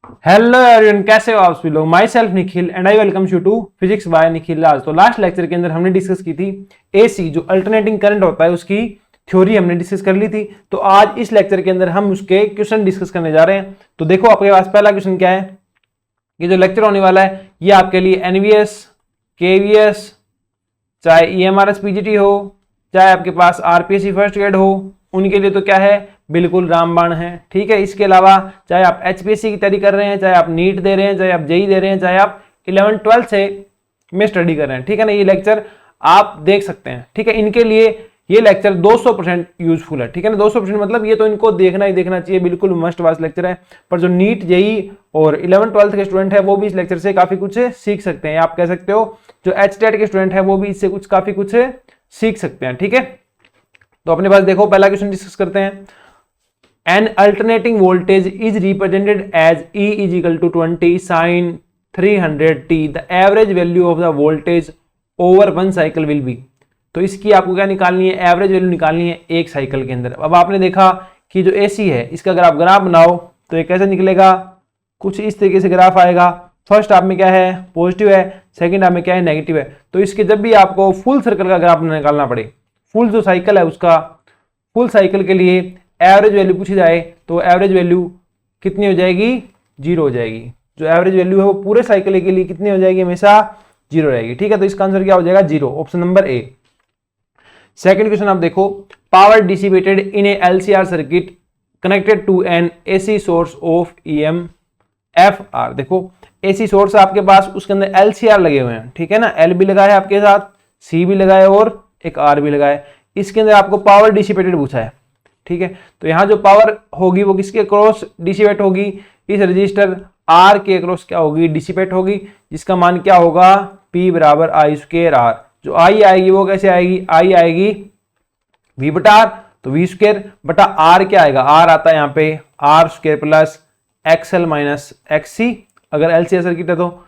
Hello everyone, कैसे हो आप सभी लोग। Myself Nikhil and I welcome you to physics by Nikhil Raj. तो लास्ट लेक्चर के अंदर हमने डिस्कस की थी एसी जो अल्टरनेटिंग करंट होता है उसकी थ्योरी हमने डिस्कस कर ली थी। तो आज इस लेक्चर के अंदर हम उसके क्वेश्चन डिस्कस करने जा रहे हैं। तो देखो आपके पास पहला क्वेश्चन क्या है। ये जो लेक्चर होने वाला है ये आपके लिए एनवीएस, केवीएस, चाहे ईएमआरएस पीजीटी हो, चाहे आपके पास आरपीएससी फर्स्ट ग्रेड हो, उनके लिए तो क्या है, बिल्कुल रामबाण है। ठीक है। इसके अलावा चाहे आप एचपीएससी की तैयारी कर रहे हैं, चाहे आप नीट दे रहे हैं, चाहे आप जेई दे रहे हैं, चाहे आप 11th-12th से में स्टडी कर रहे हैं, ठीक है ना, ये लेक्चर आप देख सकते हैं। ठीक है। इनके लिए ये लेक्चर 200% यूजफुल है। ठीक है ना, 200% मतलब ये तो इनको देखना ही देखना चाहिए, बिल्कुल मस्ट वाच लेक्चर है। पर जो नीट जेई और 11th-12th के स्टूडेंट है वो भी इस लेक्चर से काफी कुछ सीख सकते हैं। आप कह सकते हो जो एचटेट के स्टूडेंट है वो भी इससे काफी कुछ सीख सकते हैं। ठीक है। तो अपने पास देखो पहला क्वेश्चन डिस्कस करते हैं। An alternating voltage is represented as E is equal to 20 sin 300t। The average value of the voltage over one cycle will be. तो इसकी आपको क्या निकालनी है, एवरेज वैल्यू निकालनी है एक साइकिल के अंदर। अब आपने देखा कि जो एसी है इसका अगर आप ग्राफ बनाओ तो ये कैसे निकलेगा, कुछ इस तरीके से ग्राफ आएगा। फर्स्ट आप में क्या है, पॉजिटिव है, सेकंड आप में क्या है, नेगेटिव है। तो इसके जब भी आपको फुल सर्कल का ग्राफ निकालना पड़े, फुल जो साइकिल है उसका, फुल साइकिल के लिए एवरेज वैल्यू पूछी जाए तो एवरेज वैल्यू कितनी हो जाएगी, 0 हो जाएगी। जो एवरेज वैल्यू है वो पूरे साइकिल के लिए कितनी हो जाएगी, हमेशा 0 रहेगी। ठीक है। तो इसका आंसर क्या हो जाएगा, 0, option number A. Second question आप देखो, power dissipated in a LCR circuit connected to an AC source of EMFR। देखो एसी सोर्स आपके पास, उसके अंदर एलसीआर लगे हुए हैं। ठीक है ना, एल भी लगा है आपके साथ, सी भी लगा है और एक आर भी लगा है। इसके अंदर आपको पावर डिसिपेटेड पूछा है। ठीक है। तो यहां जो पावर होगी वो किसके अक्रॉस डिसिपेट होगी, इस रजिस्टर आर के अक्रॉस क्या होगी, डिसिपेट होगी, जिसका मान क्या होगा, P बराबर आई स्क्वायर आर। जो आई आएगी वो कैसे आएगी, आई आएगी V बटा आर, तो V स्क्वायर बटा आर क्या आएगा, आर आता है यहाँ पे R square plus XL minus XC. अगर एलसीआर सर्किट है तो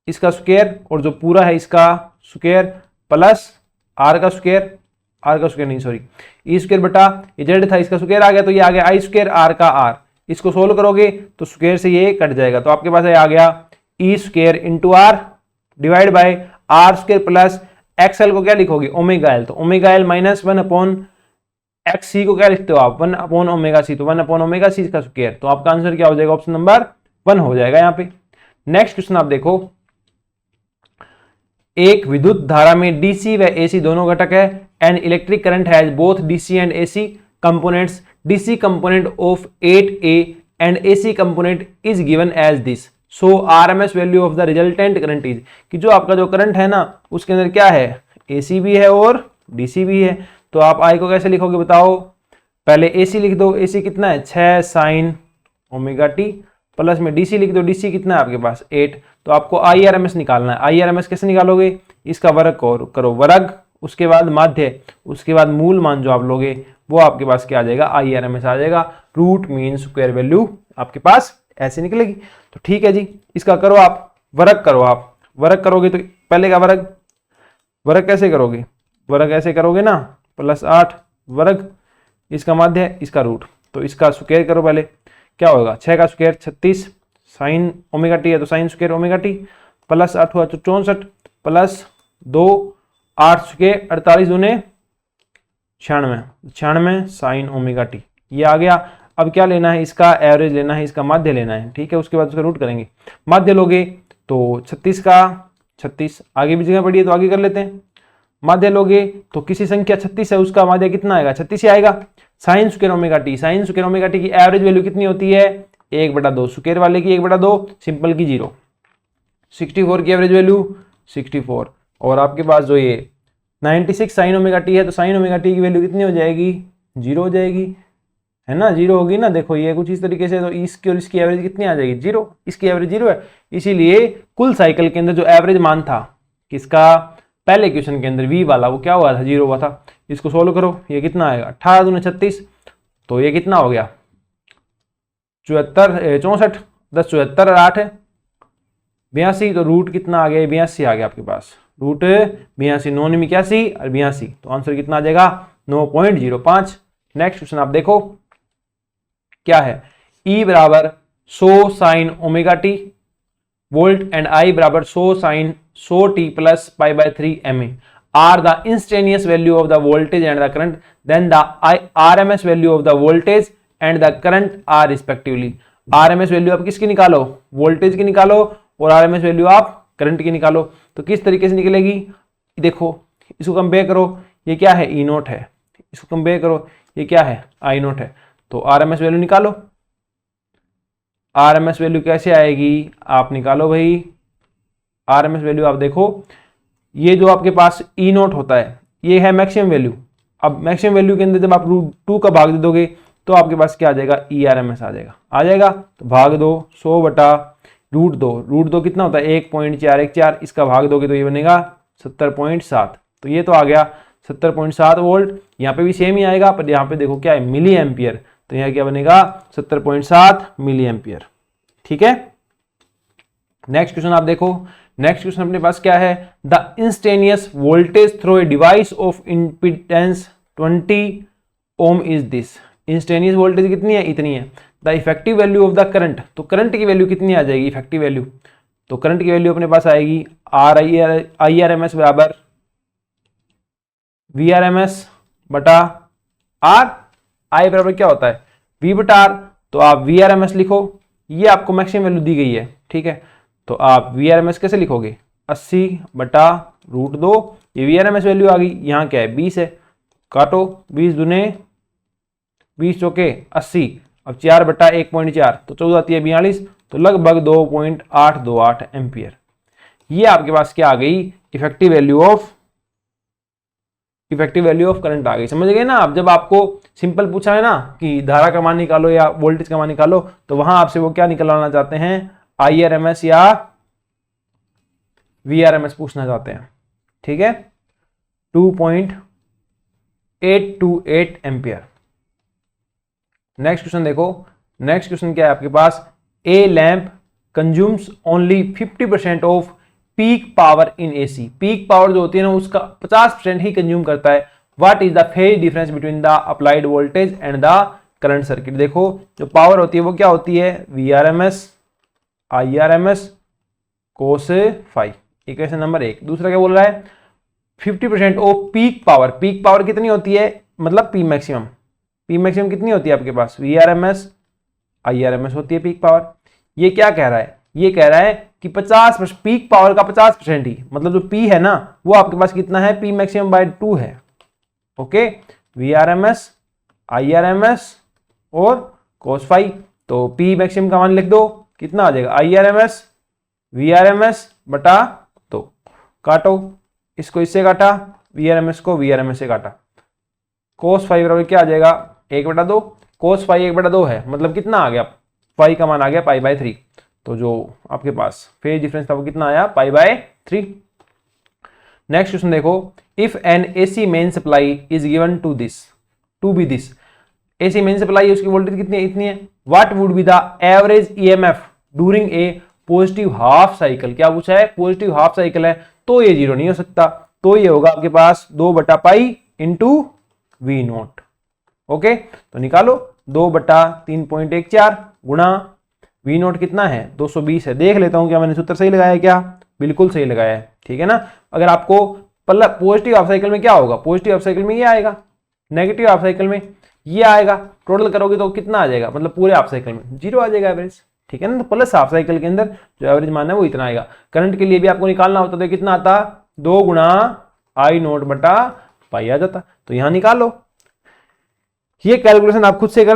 इसका स्क्वायर और जो पूरा है इसका स्क्वायर प्लस आर का स्क्वायर, आर का स्क्वायर नहीं सॉरी, ई स्क्वायर बटा ये जेड था इसका स्क्वायर आ गया, तो ये आ गया आई स्क्वायर आर का आर। इसको सोल्व करोगे तो स्क्वायर से ये कट जाएगा, तो आपके पास ये आ गया E square into R divide by R square plus XL को क्या लिखोगे, ओमेगा एल। तो ओमेगा एल माइनस 1/XC को क्या लिखते हो आप, 1/ओमेगा सी। तो 1/ओमेगा सी का स्क्वायर। तो आपका आंसर क्या हो जाएगा, ऑप्शन नंबर 1 हो जाएगा यहाँ पे। नेक्स्ट क्वेश्चन आप देखो, एक विद्युत धारा में डीसी व एसी दोनों घटक है। An electric current has both DC and AC components. DC component of 8A and AC component is given as this. So RMS value of the resultant current is. कि जो आपका जो करंट है ना उसके अंदर क्या है, एसी भी है और डीसी भी है। तो आप आई को कैसे लिखोगे बताओ, पहले एसी लिख दो, एसी कितना है 6 sin ओमेगा टी, प्लस में डीसी लिख दो, डीसी कितना है आपके पास 8। तो आपको आईआरएमएस निकालना है। आईआरएमएस कैसे निकालोगे, इसका वर्ग करो वर्ग, उसके बाद माध्य, उसके बाद मूल मान जो आप लोगे वो आपके पास क्या आ जाएगा, आईआरएमएस आ जाएगा। रूट मीन स्क्वायर वैल्यू आपके पास ऐसे निकलेगी। तो ठीक है जी, इसका करो आप वर्ग, करो आप वर्ग करोगे तो पहले का वर्ग कैसे करोगे, वर्ग ऐसे करोगे ना, +8 वर्ग, इसका माध्य, इसका रूट, तो इसका स्क्वायर करो पहले, क्या होगा 6 का स्क्वायर 36 साइन ओमेगा टी है तो sine square omega T, plus 8 हुआ तो 64 plus 2 8 square 48 दूने 96 sign omega T, ये आ गया। अब क्या लेना है, इसका एवरेज लेना है, इसका माध्य लेना है। ठीक है। उसके बाद उसका रूट करेंगे, माध्य लोगे तो 36 का 36, आगे भी जगह पड़ी है तो आगे कर लेते हैं। माध्य लोगे तो किसी संख्या 36 है उसका माध्य कितना आएगा, 36 ही आएगा। Sine square omega T, sine square omega T की एवरेज वैल्यू कितनी होती है, 1/2, स्क्वायर वाले की 1/2, सिंपल की 0। 64 की एवरेज वैल्यू 64, और आपके पास जो ये 96 साइन ओमेगा टी है तो साइन ओमेगा टी की वैल्यू कितनी हो जाएगी, 0 हो जाएगी, है ना, 0 होगी ना। देखो ये कुछ इस तरीके से, तो इसकी और इसकी एवरेज कितनी आ जाएगी, 0। इसकी एवरेज 0 है, इसीलिए कुल साइकिल के अंदर जो एवरेज मान था किसका, पहले क्वेश्चन के अंदर V वाला, वो क्या हुआ था, 0 हुआ था। इसको सोल्व करो, ये कितना आएगा 18 दूने 36, तो ये कितना हो गया 64 10 74 और 8 82, तो रूट कितना आ गया, 82 आ गया आपके पास, रूट 82, 9 में 81 और 82, तो आंसर कितना आ जाएगा 9.05। नेक्स्ट क्वेश्चन आप देखो क्या है, E बराबर 100 sine omega T volt and I बराबर 100 sine 100 t plus pi by 3 ma are the instantaneous value of the voltage and the current, then the RMS value of the voltage and the current are respectively. RMS value आप किसकी निकालो, voltage की निकालो, और RMS value आप current की निकालो। तो किस तरीके से निकलेगी, देखो इसको कंपेयर करो, ये क्या है E नोट है, इसको कंपेयर करो, ये क्या है I नोट है। तो RMS वैल्यू निकालो, RMS वैल्यू कैसे आएगी, आप निकालो भाई। RMS वैल्यू आप देखो, ये जो आपके पास E नोट होता है ये है मैक्सिमम वैल्यू। अब मैक्सिमम वैल्यू के अंदर जब आप √2 का भाग दे दोगे तो आपके पास क्या आ जाएगा, ERMS आ जाएगा। तो भाग दो 100 बटा √2 कितना होता है 1.414, इसका भाग दोगे तो ये बनेगा 70.7। तो ये तो आ गया 70.7 वोल्ट। यहाँ पे भी सेम ही आएगा, पर यहाँ पे देखो क्या है मिली एम्पियर, तो यहाँ क्या बनेगा 70.7 मिली एम्पियर। ठीक है, नेक्स्ट क्वेश्चन आप देखो। नेक्स्ट क्वेश्चन अपने पास क्या है, the instantaneous voltage through a device of impedance 20 ohm is this. Instantaneous voltage कितनी है, इतनी है। The effective value of the current, तो करंट की वैल्यू कितनी आ जाएगी, इफेक्टिव वैल्यू, तो करंट की वैल्यू अपने पास आएगी IRMS बराबर VRMS बटा R। I बराबर क्या होता है V बटा R, तो आप VRMS लिखो, ये आपको मैक्सिमम वैल्यू दी गई है। ठीक है, तो आप VRMS कैसे लिखोगे 80 बटा √2, ये VRMS वैल्यू आ गई। यहाँ क्या है 20 है, काटो 20 दूने 20 चौके 80, अब 4 बटा 1.4 तो 14 आती है 42, तो लगभग 2.828 एम्पियर। ये आपके पास क्या आ गई, इफेक्टिव वैल्यू ऑफ करंट आ गई। समझ गए ना आप, जब आपको सिंपल पूछा है ना कि धारा का मान निकालो या वोल्टेज का मान निकालो, तो वहां आपसे वो क्या निकलवाना चाहते हैं, IRMS या VRMS पूछना चाहते हैं। ठीक है, 2.828 एम्पियर। नेक्स्ट क्वेश्चन देखो, नेक्स्ट क्वेश्चन क्या है आपके पास, a lamp consumes only 50% of peak power in AC। Peak power जो होती है ना उसका 50% ही कंज्यूम करता है। What is the phase difference between the applied voltage and the current circuit. देखो जो पावर होती है वो क्या होती है, VRMS IRMS cos phi, equation number 1। दूसरा क्या बोल रहा है, 50% of peak power. Peak power कितनी होती है, मतलब P मैक्सिमम। P मैक्सिमम कितनी होती है आपके पास, VRMS IRMS होती है पीक पावर। ये क्या कह रहा है, ये कह रहा है कि 50% पीक पावर का 50% ही, मतलब जो P है ना वो आपके पास कितना है, P मैक्सिमम बाय 2 है। ओके, VRMS IRMS और cos फाई, तो P मैक्सिमम का मान लिख दो, कितना आ जाएगा IRMS VRMS बटा 2। काटो, इसको इससे काटा, VRMS को VRMS से काटा, cos फाई बराबर क्या आ जाएगा 1/2। cos फाई 1/2 है, मतलब कितना आ गया, फाई का मान आ गया π/3। तो जो आपके पास फेज डिफरेंस था वो कितना आया, π/3। नेक्स्ट क्वेश्चन देखो, if an AC main supply is given to be this. AC main supply है, उसकी वोल्टेज कितनी है, इतनी है। What would be the average EMF during a positive half cycle. क्या पूछा है, पॉजिटिव हाफ साइकिल है तो ये 0 नहीं हो सकता, तो ये होगा आपके पास 2/π इंटू V नोट। ओके, तो निकालो 2/3.14 गुणा V नोट कितना है 220 है। देख लेता हूं क्या मैंने सूत्र सही लगाया है, क्या बिल्कुल सही लगाया है। ठीक है ना, अगर आपको पॉजिटिव हाफ साइकिल में क्या होगा, पॉजिटिव हाफ साइकिल में ये आएगा, नेगेटिव हाफ साइकिल में ये आएगा, टोटल करोगे तो कितना आ जाएगा, मतलब पूरे हाफ साइकिल में 0 आ जाएगा एवरेज। ठीक है ना, तो प्लस हाफ साइकिल के अंदर जो एवरेज मान है वो इतना आएगा। करंट के लिए भी आपको निकालना होता तो कितना आता, 2 गुणा I नोट बटा पाई आ जाता। तो यहां निकालो, ये कैलकुलेशन आप खुद से कर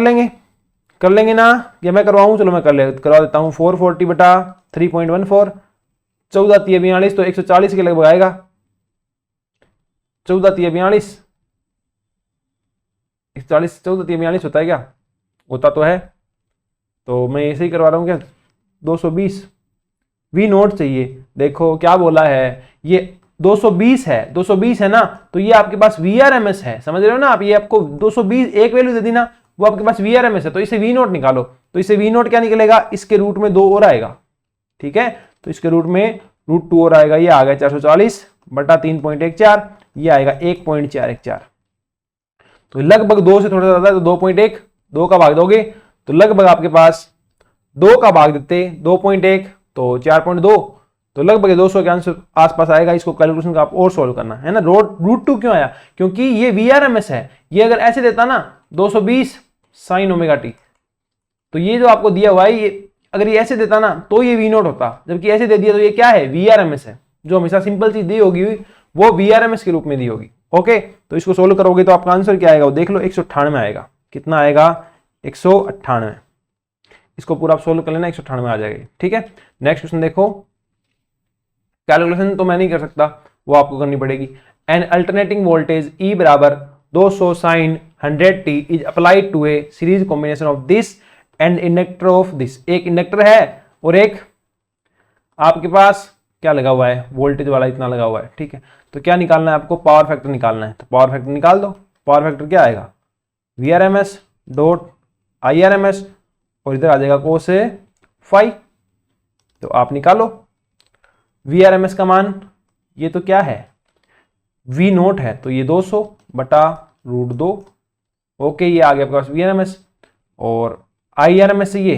लेंगे ना, या मैं करवाऊं, चलो मैं करवा देता हूं। 440 बटा 3.14, 14 × 42 तो 140 के लगभग आएगा। 14 × 42 140, 14 × 42 होता है क्या, होता तो है, तो मैं ऐसे ही करवा रहा हूं क्या, 220 V नोट चाहिए। देखो क्या बोला है, ये 220 है, 220 है ना, तो ये आपके पास VRMS है, समझ रहे हो ना आप, ये आपको 220 एक वैल्यू दे दी ना, वो आपके पास VRMS है, तो इसे V नोट निकालो, तो इसे V नोट क्या निकलेगा, इसके रूट में 2 और आएगा। ठीक है, तो इसके रूट में √2 और आएगा, ये आ गया 440 बटा 3.14, ये आएगा 1.414। तो लगभग 2 से थोड़ा ज्यादा है, तो 2.1, 2 का भाग दोगे तो लगभग आपके पास 2 का भाग देते 2.1 तो 4.2, तो लगभग 200 के आंसर आसपास आएगा। इसको कैलकुलेशन का आप और सोल्व करना है ना। √2 क्यों आया? क्योंकि ये VRMS है। ये अगर ऐसे देता ना 220 sin ओमेगा टी, तो ये जो आपको दिया हुआ है, ये अगर ये ऐसे देता ना तो ये V0 होता, जबकि ऐसे दे दिया तो ये क्या है? VRMS है। जो हमेशा सिंपल चीज दी होगी वो VRMS के रूप में दी होगी। ओके, तो इसको सोल्व करोगे तो आपका आंसर क्या आएगा वो देख लो, 198 आएगा। कितना आएगा? 198। इसको पूरा आप सोल्व कर लेना, 198 आ जाएगा। ठीक है, नेक्स्ट क्वेश्चन देखो। कैलकुलेशन तो मैं नहीं कर सकता, वो आपको करनी पड़ेगी। एन अल्टरनेटिंग वोल्टेज E बराबर 200 sin 100t is applied to a series combination of this and inductor of this. एक इंडक्टर है और एक आपके पास क्या लगा हुआ है? वोल्टेज वाला इतना लगा हुआ है। ठीक है, तो क्या निकालना है आपको? पावर फैक्टर निकालना है। तो पावर फैक्टर निकाल दो। पावर फैक्टर क्या आएगा? VRMS डॉट IRMS, और इधर आ जाएगा cos फाई। तो आप निकालो VRMS का मान, ये तो क्या है? V0 है, तो ये 200 बटा √2। ओके, ये आ गया आपके पास VRMS। और IRMS से ये,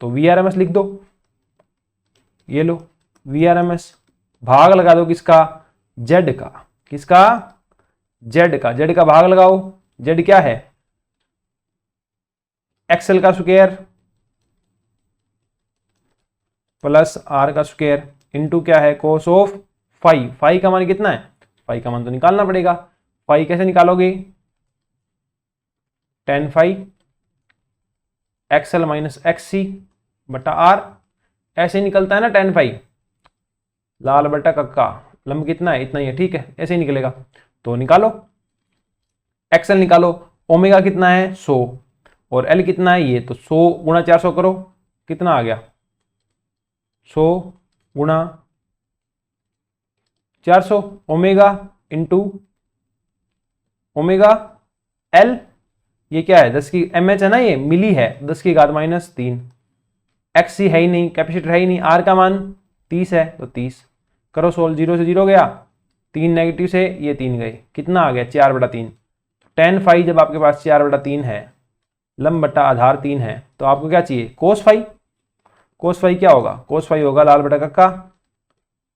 तो VRMS लिख दो, ये लो VRMS, भाग लगा दो किसका? Z का। किसका? Z का। Z का भाग लगाओ। Z क्या है? XL का स्क्वायर प्लस R का स्क्वायर इंटू क्या है? cos of phi. फाई का मान कितना है? फाई का मान तो निकालना पड़ेगा। फाई कैसे निकालोगे? tan phi XL minus XC बटा R। ऐसे निकलता है ना tan फाई, लाल बटा कक्का, लंब कितना है? इतना ही है। ठीक है, ऐसे ही निकलेगा। तो निकालो, XL निकालो। ओमेगा कितना है? 100, और L कितना है? ये तो 100 गुणा 400 करो, कितना आ गया? 100 गुणा 400 ओमेगा इंटू ओमेगा L, ये क्या है? 10 की mH है ना, ये मिली है, 10 की घात -3। XC है ही नहीं, कैपेसिटर है ही नहीं। R का मान 30 है, तो 30 करो सोल्व। 0 से 0 गया, 3 नेगेटिव से ये 3 गए, कितना आ गया? 4/3। tan फाई जब आपके पास 4/3 है, लंब बटा आधार 3 है, तो आपको क्या चाहिए? cos phi. cos फाई क्या होगा? cos फाई होगा लाल बटा कक्का,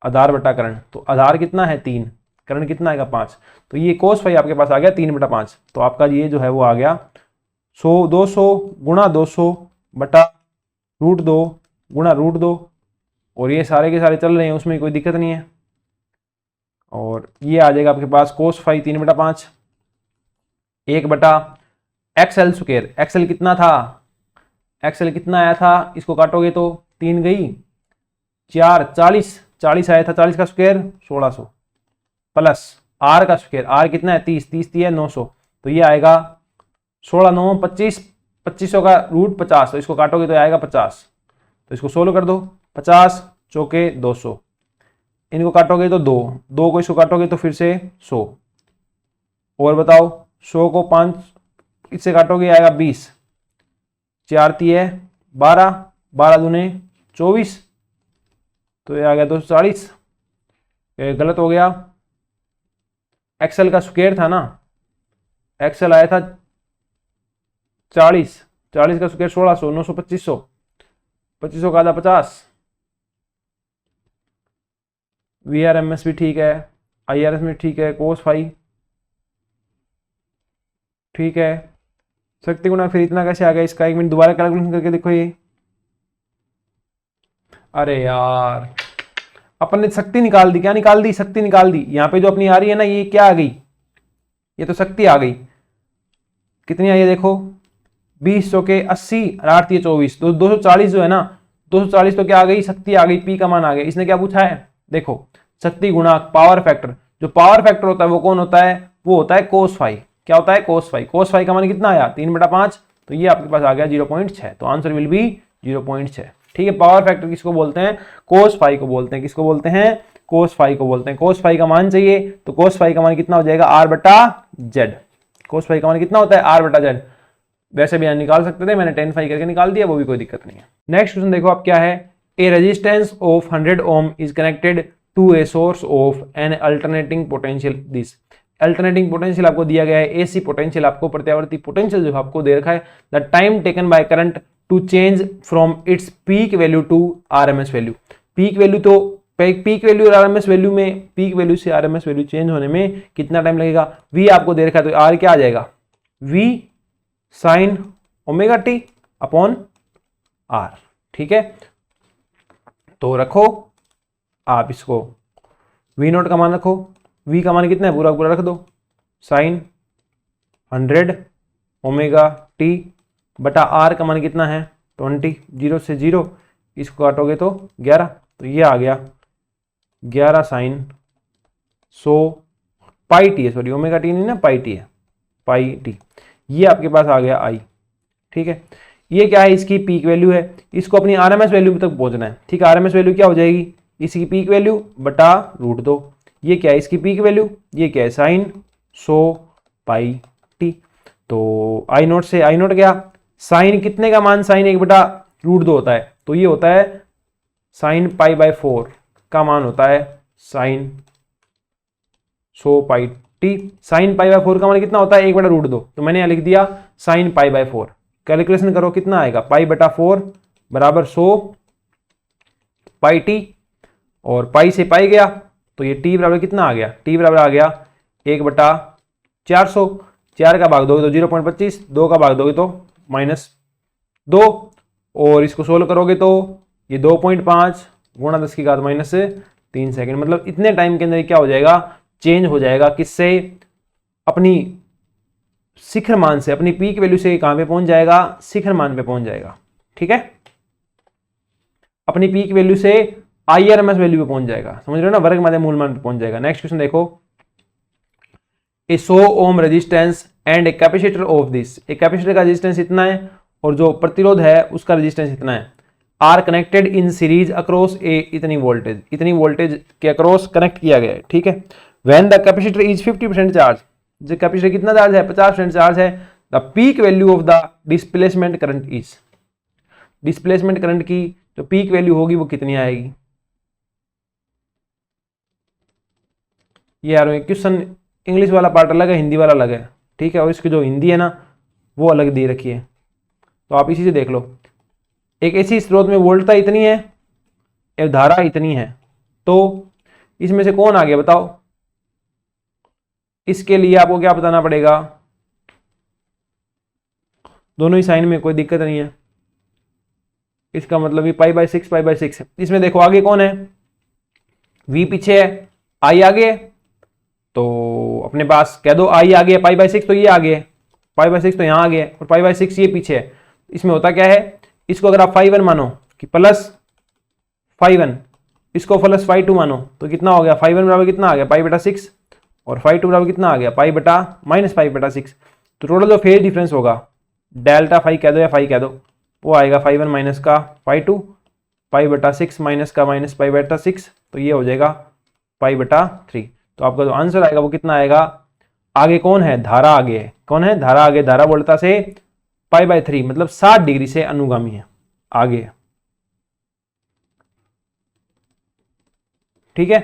आधार बटा करण। तो आधार कितना है? 3, करण कितना आएगा? 5। तो ये cos फाई आपके पास आ गया 3/5। तो आपका ये जो है वो आ गया 200 गुणा 200 बटा √2 गुणा √2, और ये सारे के सारे चल रहे हैं, उसमें कोई दिक्कत नहीं है। और ये आ जाएगा आपके पास cos फाई 3/5 1 बटा XL स्क्वायर। XL कितना था? XL कितना आया था? इसको काटोगे तो 3 गई 4, 40 आया था। 40 का स्क्वायर 1600 प्लस R का स्क्वायर। R कितना है? 30 है 900, तो ये आएगा 16 9 25, 2500 का रूट 50, तो इसको काटोगे तो आएगा 50। तो इसको सोल्व कर दो। 50 चौके 200, इनको काटोगे तो 2 को इसको काटोगे तो फिर से 100, और बताओ 100 को 5 इससे काटोगे आएगा 20, 4 तिये 12, 12 दूने 24, तो ये आ गया 240। गलत हो गया, XL का स्क्वायर था ना, XL आया था 40 का स्क्वायर 1600, 900 2500, 2500 का आधा 50। VRMS भी ठीक है, IRS में ठीक है, cos फाई ठीक है, शक्ति गुणा फिर इतना कैसे आ गया इसका? 1 मिनट दोबारा कैलकुलेशन करके देखो ये। अरे यार, अपन ने शक्ति निकाल दी। क्या निकाल दी? शक्ति निकाल दी। यहाँ पे जो अपनी आ रही है ना, ये क्या आ गई? ये तो शक्ति आ गई। कितनी आई है देखो, 20 चौके 80, 8 तिये 24, तो 240 जो है ना, 240 तो क्या आ गई? शक्ति आ गई, पी का मान आ गया। इसने क्या पूछा है? देखो, शक्ति गुणा पावर फैक्टर। जो पावर फैक्टर होता है वो कौन होता है? वो होता है cos फाई। क्या होता है? cos phi. cos फाई का मान कितना आया? 3/5, तो ये आपके पास आ गया 0.6। तो आंसर विल बी 0.6। ठीक है, पावर फैक्टर किसको बोलते हैं? cos फाई को बोलते हैं। किसको बोलते हैं? cos फाई को बोलते हैं। cos फाई का मान चाहिए, तो cos फाई का मान कितना हो जाएगा? R/Z। cos फाई का मान कितना होता है? R/Z। वैसे भी निकाल सकते थे, मैंने tan फाई करके निकाल दिया, वो भी कोई दिक्कत नहीं है। नेक्स्ट क्वेश्चन देखो आप क्या है। A resistance of 100 ohm is connected to a source of an alternating potential this. Alternating potential आपको दिया गया है, एसी पोटेंशियल आपको प्रत्यावर्ती पोटेंशियल जो आपको दे रखा है, the time taken by current to change from its peak value to RMS value. Peak value तो पीक वैल्यू और आरएमएस वैल्यू में, पीक वैल्यू से आरएमएस वैल्यू चेंज होने में कितना टाइम लगेगा, वी आपको दे रखा है, तो आर क्या आ जाएगा, V sine omega T upon R. ठीक है, तो रखो आप इसको, वी नॉट का मान रखो, वी का मान कितना है पूरा पूरा रख दो, साइन 100 ओमेगा टी बटा आर का मान कितना है 20, 0 से 0 इसको काटोगे तो 11, तो ये आ गया 11 साइन 100 पाई टी है, सॉरी ओमेगा टी नहीं ना, पाई टी है, पाई टी। ये आपके पास आ गया आई। ठीक है, ये क्या है, इसकी पीक वैल्यू है, इसको अपनी आरएमएस वैल्यू तक पहुंचना है। ठीक है, आरएमएस वैल्यू क्या हो जाएगी, इसकी पीक वैल्यू बटा √2, ये क्या है इसकी पीक वैल्यू, ये क्या है साइन 100 पाई टी। तो आई नोट से आई नोट गया, साइन कितने का मान, साइन 1 बटा √2 होता है, तो ये होता है साइन पाई बाय 4 का मान होता है sine 100 pi T. Sine pi by 4 का मान कितना होता है 1 बटा √2, तो मैंने यहाँ लिख दिया साइन पाई बाय 4। कैलकुलेशन करो कितना आएगा, पाई बटा 4 बराबर 100 पाई टी, और पाई से पाई गया तो ये टी बराबर कितना आ गया, टी बराबर आ गया 1 बटा 400, 4 का भाग दोगे तो 0.25, 2 का भाग दोगे तो -2, और इसको सोल्व करोगे तो ये 2.5 गुणा 10 की घात -3 सेकेंड, मतलब इतने टाइम के अंदर क्या हो जाएगा, चेंज हो जाएगा, किससे, अपनी शिखर मान से, अपनी पीक वैल्यू से कहां पे पहुंच जाएगा, शिखर मान पे पहुंच जाएगा। ठीक है, अपनी पीक वैल्यू से आईआरएमएस वैल्यू पे पहुंच जाएगा, समझ रहे हो ना, वर्ग माध्य मूल मान पे पहुंच जाएगा। नेक्स्ट क्वेश्चन देखो, ए 100 ohm resistance and a capacitor of this, एक कैपेसिटर का रेजिस्टेंस इतना है और जो प्रतिरोध है उसका रेजिस्टेंस इतना है, R connected in series across a इतनी वोल्टेज के अक्रॉस कनेक्ट किया गया है। ठीक है, when the capacitor is 50% charge, जो कैपेसिटर कितना चार्ज है 50% चार्ज है, the peak value of the displacement current is, displacement current की जो पीक वैल्यू होगी वो कितनी आएगी। ये यार क्वेश्चन इंग्लिश वाला पार्ट अलग है, हिंदी वाला अलग है। ठीक है, और इसकी जो हिंदी है ना वो अलग दे रखी है, तो आप इसी से देख लो। एक ऐसी स्रोत में वोल्टता इतनी है, एक धारा इतनी है, तो इसमें से कौन आ गया बताओ। इसके लिए आपको क्या बताना पड़ेगा, दोनों ही साइन में कोई दिक्कत नहीं है, इसका मतलब ये पाई बाय 6 है। इसमें देखो आगे कौन है, V पीछे है, I आगे है, तो अपने पास कह दो I आगे है, पाई बाय 6 तो ये आगे है, पाई बाय 6 तो यहाँ आगे है, और पाई बाय 6 ये पीछे है। इसमें होता क्या है, इसको अगर आप ∅1 मानो कि प्लस ∅1, इसको प्लस ∅2 मानो तो कितना हो गया, ∅1 बराबर कितना आ गया पाई बटा 6, और ∅2 बराबर कितना आ गया पाई बटा -पाई/6। तो टोटल जो फेज डिफरेंस होगा, डेल्टा फाई कह दो या फाई कह दो, वो आएगा ∅1 माइनस का ∅2 पाई/6 माइनस का -पाई/6, तो ये हो जाएगा पाई/3। तो आपका जो आंसर आएगा वो कितना आएगा, आगे कौन है, धारा आगे है, कौन है, धारा आगे, धारा वोल्टता से पाई/3 मतलब 60 डिग्री से अनुगामी है, आगे है। ठीक है,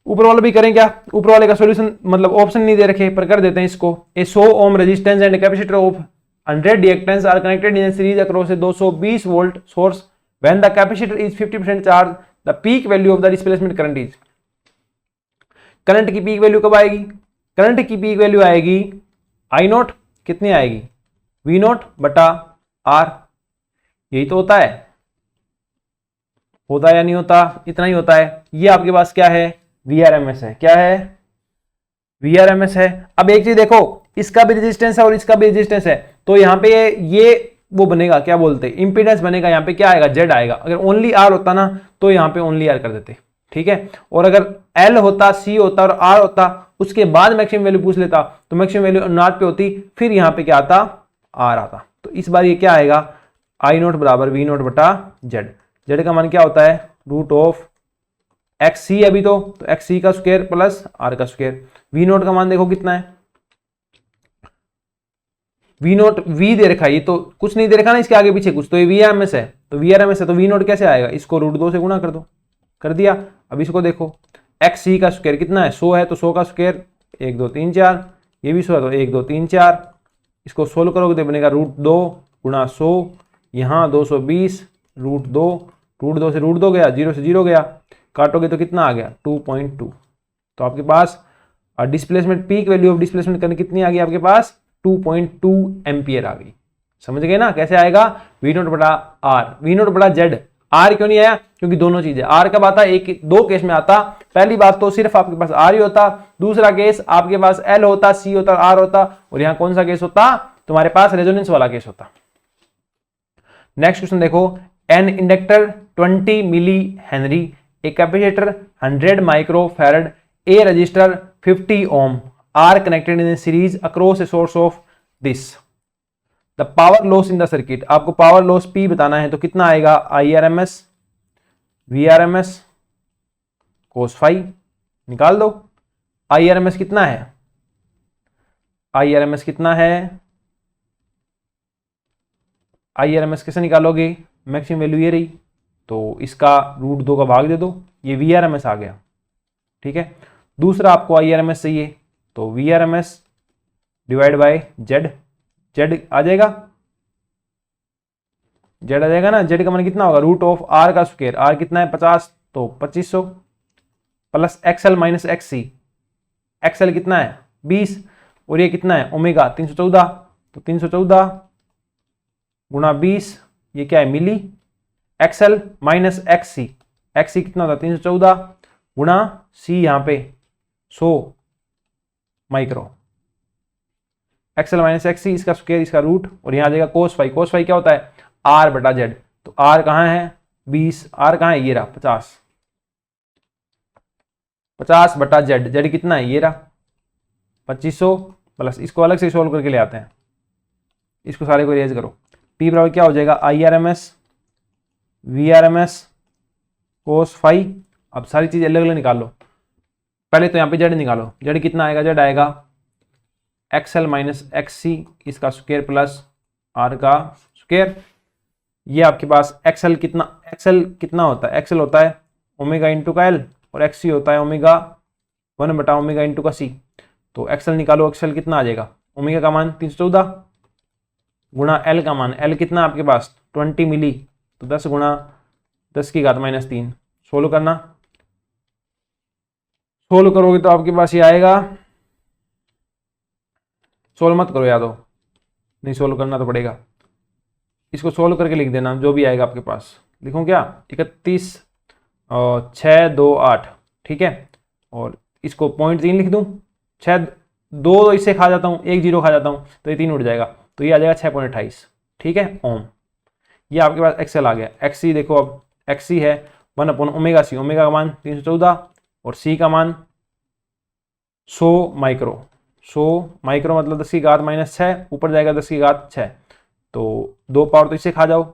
ऊपर वाला भी करें क्या, ऊपर वाले का सॉल्यूशन मतलब ऑप्शन नहीं दे रखे पर कर देते हैं इसको। A 100 ohm resistance and capacitor of 100 reactance are connected in series across a 220 volt source, when the capacitor is 50% charge, the peak value of the displacement current is. करंट की पीक वैल्यू कब आएगी, करंट की peak value आएगी आई note, कितनी आएगी, we note बटा are. यही तो होता है या नहीं होता, इतना ही होता है। ये आपके पास क्या है, VRMS है, क्या है, VRMS है। अब एक चीज देखो, इसका भी रेजिस्टेंस है और इसका भी रेजिस्टेंस है, तो यहाँ पे ये वो बनेगा, क्या बोलते हैं, इंपीडेंस बनेगा। यहाँ पे क्या आएगा, Z आएगा। अगर ओनली R होता ना तो यहाँ पे ओनली R कर देते, ठीक है। और अगर L होता, C होता और R होता, उसके बाद मैक्सिमम वैल्यू पूछ लेता तो मैक्सिमम वैल्यू नॉट पे होती, फिर यहाँ पे क्या आता, R आता। तो इस बार ये क्या आएगा, I नोट बराबर V नोट बटा Z। Z का मान क्या होता है, √XC अभी तो XC का स्क्वायर प्लस R का स्क्वायर। V नोट का मान देखो कितना है, V नोट V दे रखा है, ये तो कुछ नहीं दे रखा ना इसके आगे पीछे कुछ, तो ये VRMS है, तो VRMS है तो V नोट कैसे आएगा, इसको √2 से गुणा कर दो, कर दिया। अब इसको देखो, एक्स सी का स्क्वायर कितना है 100 है, तो 100 का स्क्वायर 1 2 3 4, ये भी 100 है तो 1 2 3 4, इसको सोल्व करोगे तो बनेगा √2 गुणा 100, यहाँ 220 √2, √2 से √2 गया, 0 से 0 गया, काटोगे तो कितना आ गया 2.2। तो आपके पास displacement, peak value of displacement करने कितनी आ गई आपके पास 2.2 एम्पियर आ गई। समझ गए ना कैसे आएगा, V0 बटा आर, V0 बटा जेड। आर क्यों नहीं आया, क्योंकि दोनों चीजें, आर कब आता, एक दो केस में आता। पहली बात तो सिर्फ आपके पास आर ही होता, दूसरा केस आपके पास एल होता, सी होता, आर होता, और यहां कौन सा केस होता, तुम्हारे पास रेजोनेंस वाला केस होता। नेक्स्ट क्वेश्चन देखो, an inductor 20 milli henry, a capacitor 100 micro farad, a resistor 50 ohm are connected in series across a source of this. The power loss in the circuit, आपको power loss P बताना है, तो कितना आएगा IRMS VRMS cos phi, निकाल दो। IRMS कितना है, IRMS कितना है, IRMS कैसे निकालोगे, मैक्सिमम वैल्यू ये रही, तो इसका √2 का भाग दे दो, ये VRMS आ गया। ठीक है, दूसरा आपको IRMS चाहिए, तो VRMS divide by Z, Z आ जाएगा, Z आ जाएगा ना, Z का मान कितना होगा √r का स्क्वायर, R कितना है 50, तो 2500 plus XL minus XC, XL कितना है 20, और ये कितना है ओमेगा 314, तो 314 गुणा 20, ये क्या है मिली, XL माइनस XC, XC कितना होता है 314 गुणा C यहाँ पे 100 माइक्रो, XL माइनस XC, इसका स्क्वायर, इसका रूट, और यहाँ आ जाएगा cos फाई, cos फाई क्या होता है R बटा Z, तो R कहाँ है 20, R कहाँ है ये रहा 50, 50 बटा Z, Z कितना है ये रहा 2500, प्लस इसको अलग से सोल्व करके ले आते हैं, इसको सारे को इरेज करो, P बराबर क्या हो जाएगा IRMS VRMS cos फाई। अब सारी चीज अलग अलग निकाल लो, पहले तो यहाँ पे Z निकालो, Z कितना आएगा, Z आएगा XL माइनस XC, इसका स्क्वायर प्लस R का स्क्वायर, ये आपके पास XL कितना होता है, XL होता है ओमेगा इंटू का L, और XC होता है ओमेगा 1 बटा ओमेगा इंटू का C, तो XL निकालो, XL कितना आ जाएगा, ओमेगा का मान 314 गुणा L का मान, L कितना आपके पास 20 मिली, तो 10 गुणा 10 की घात -3, सोल्व करना, सोल्व करोगे तो आपके पास ये आएगा, सोल्व मत करो याद हो, नहीं सोल्व करना तो पड़ेगा, इसको सोल्व करके लिख देना जो भी आएगा आपके पास, लिखूं क्या 31 और 6 2 8, ठीक है, और इसको 0.3 लिख दूं, 6 2 इससे खा जाता हूँ, 1 0 खा जाता हूँ, तो ये 3 उठ जाएगा, तो ये आ जाएगा 6.28, ठीक है ओम। ये आपके पास XL आ गया, XC देखो, अब XC है 1 अपॉन ओमेगा C, ओमेगा का मान 314 और C का मान 100 माइक्रो, 100 माइक्रो मतलब 10 की घात -6, ऊपर जाएगा 10 की घात 6, तो 2 पावर तो इससे खा जाओ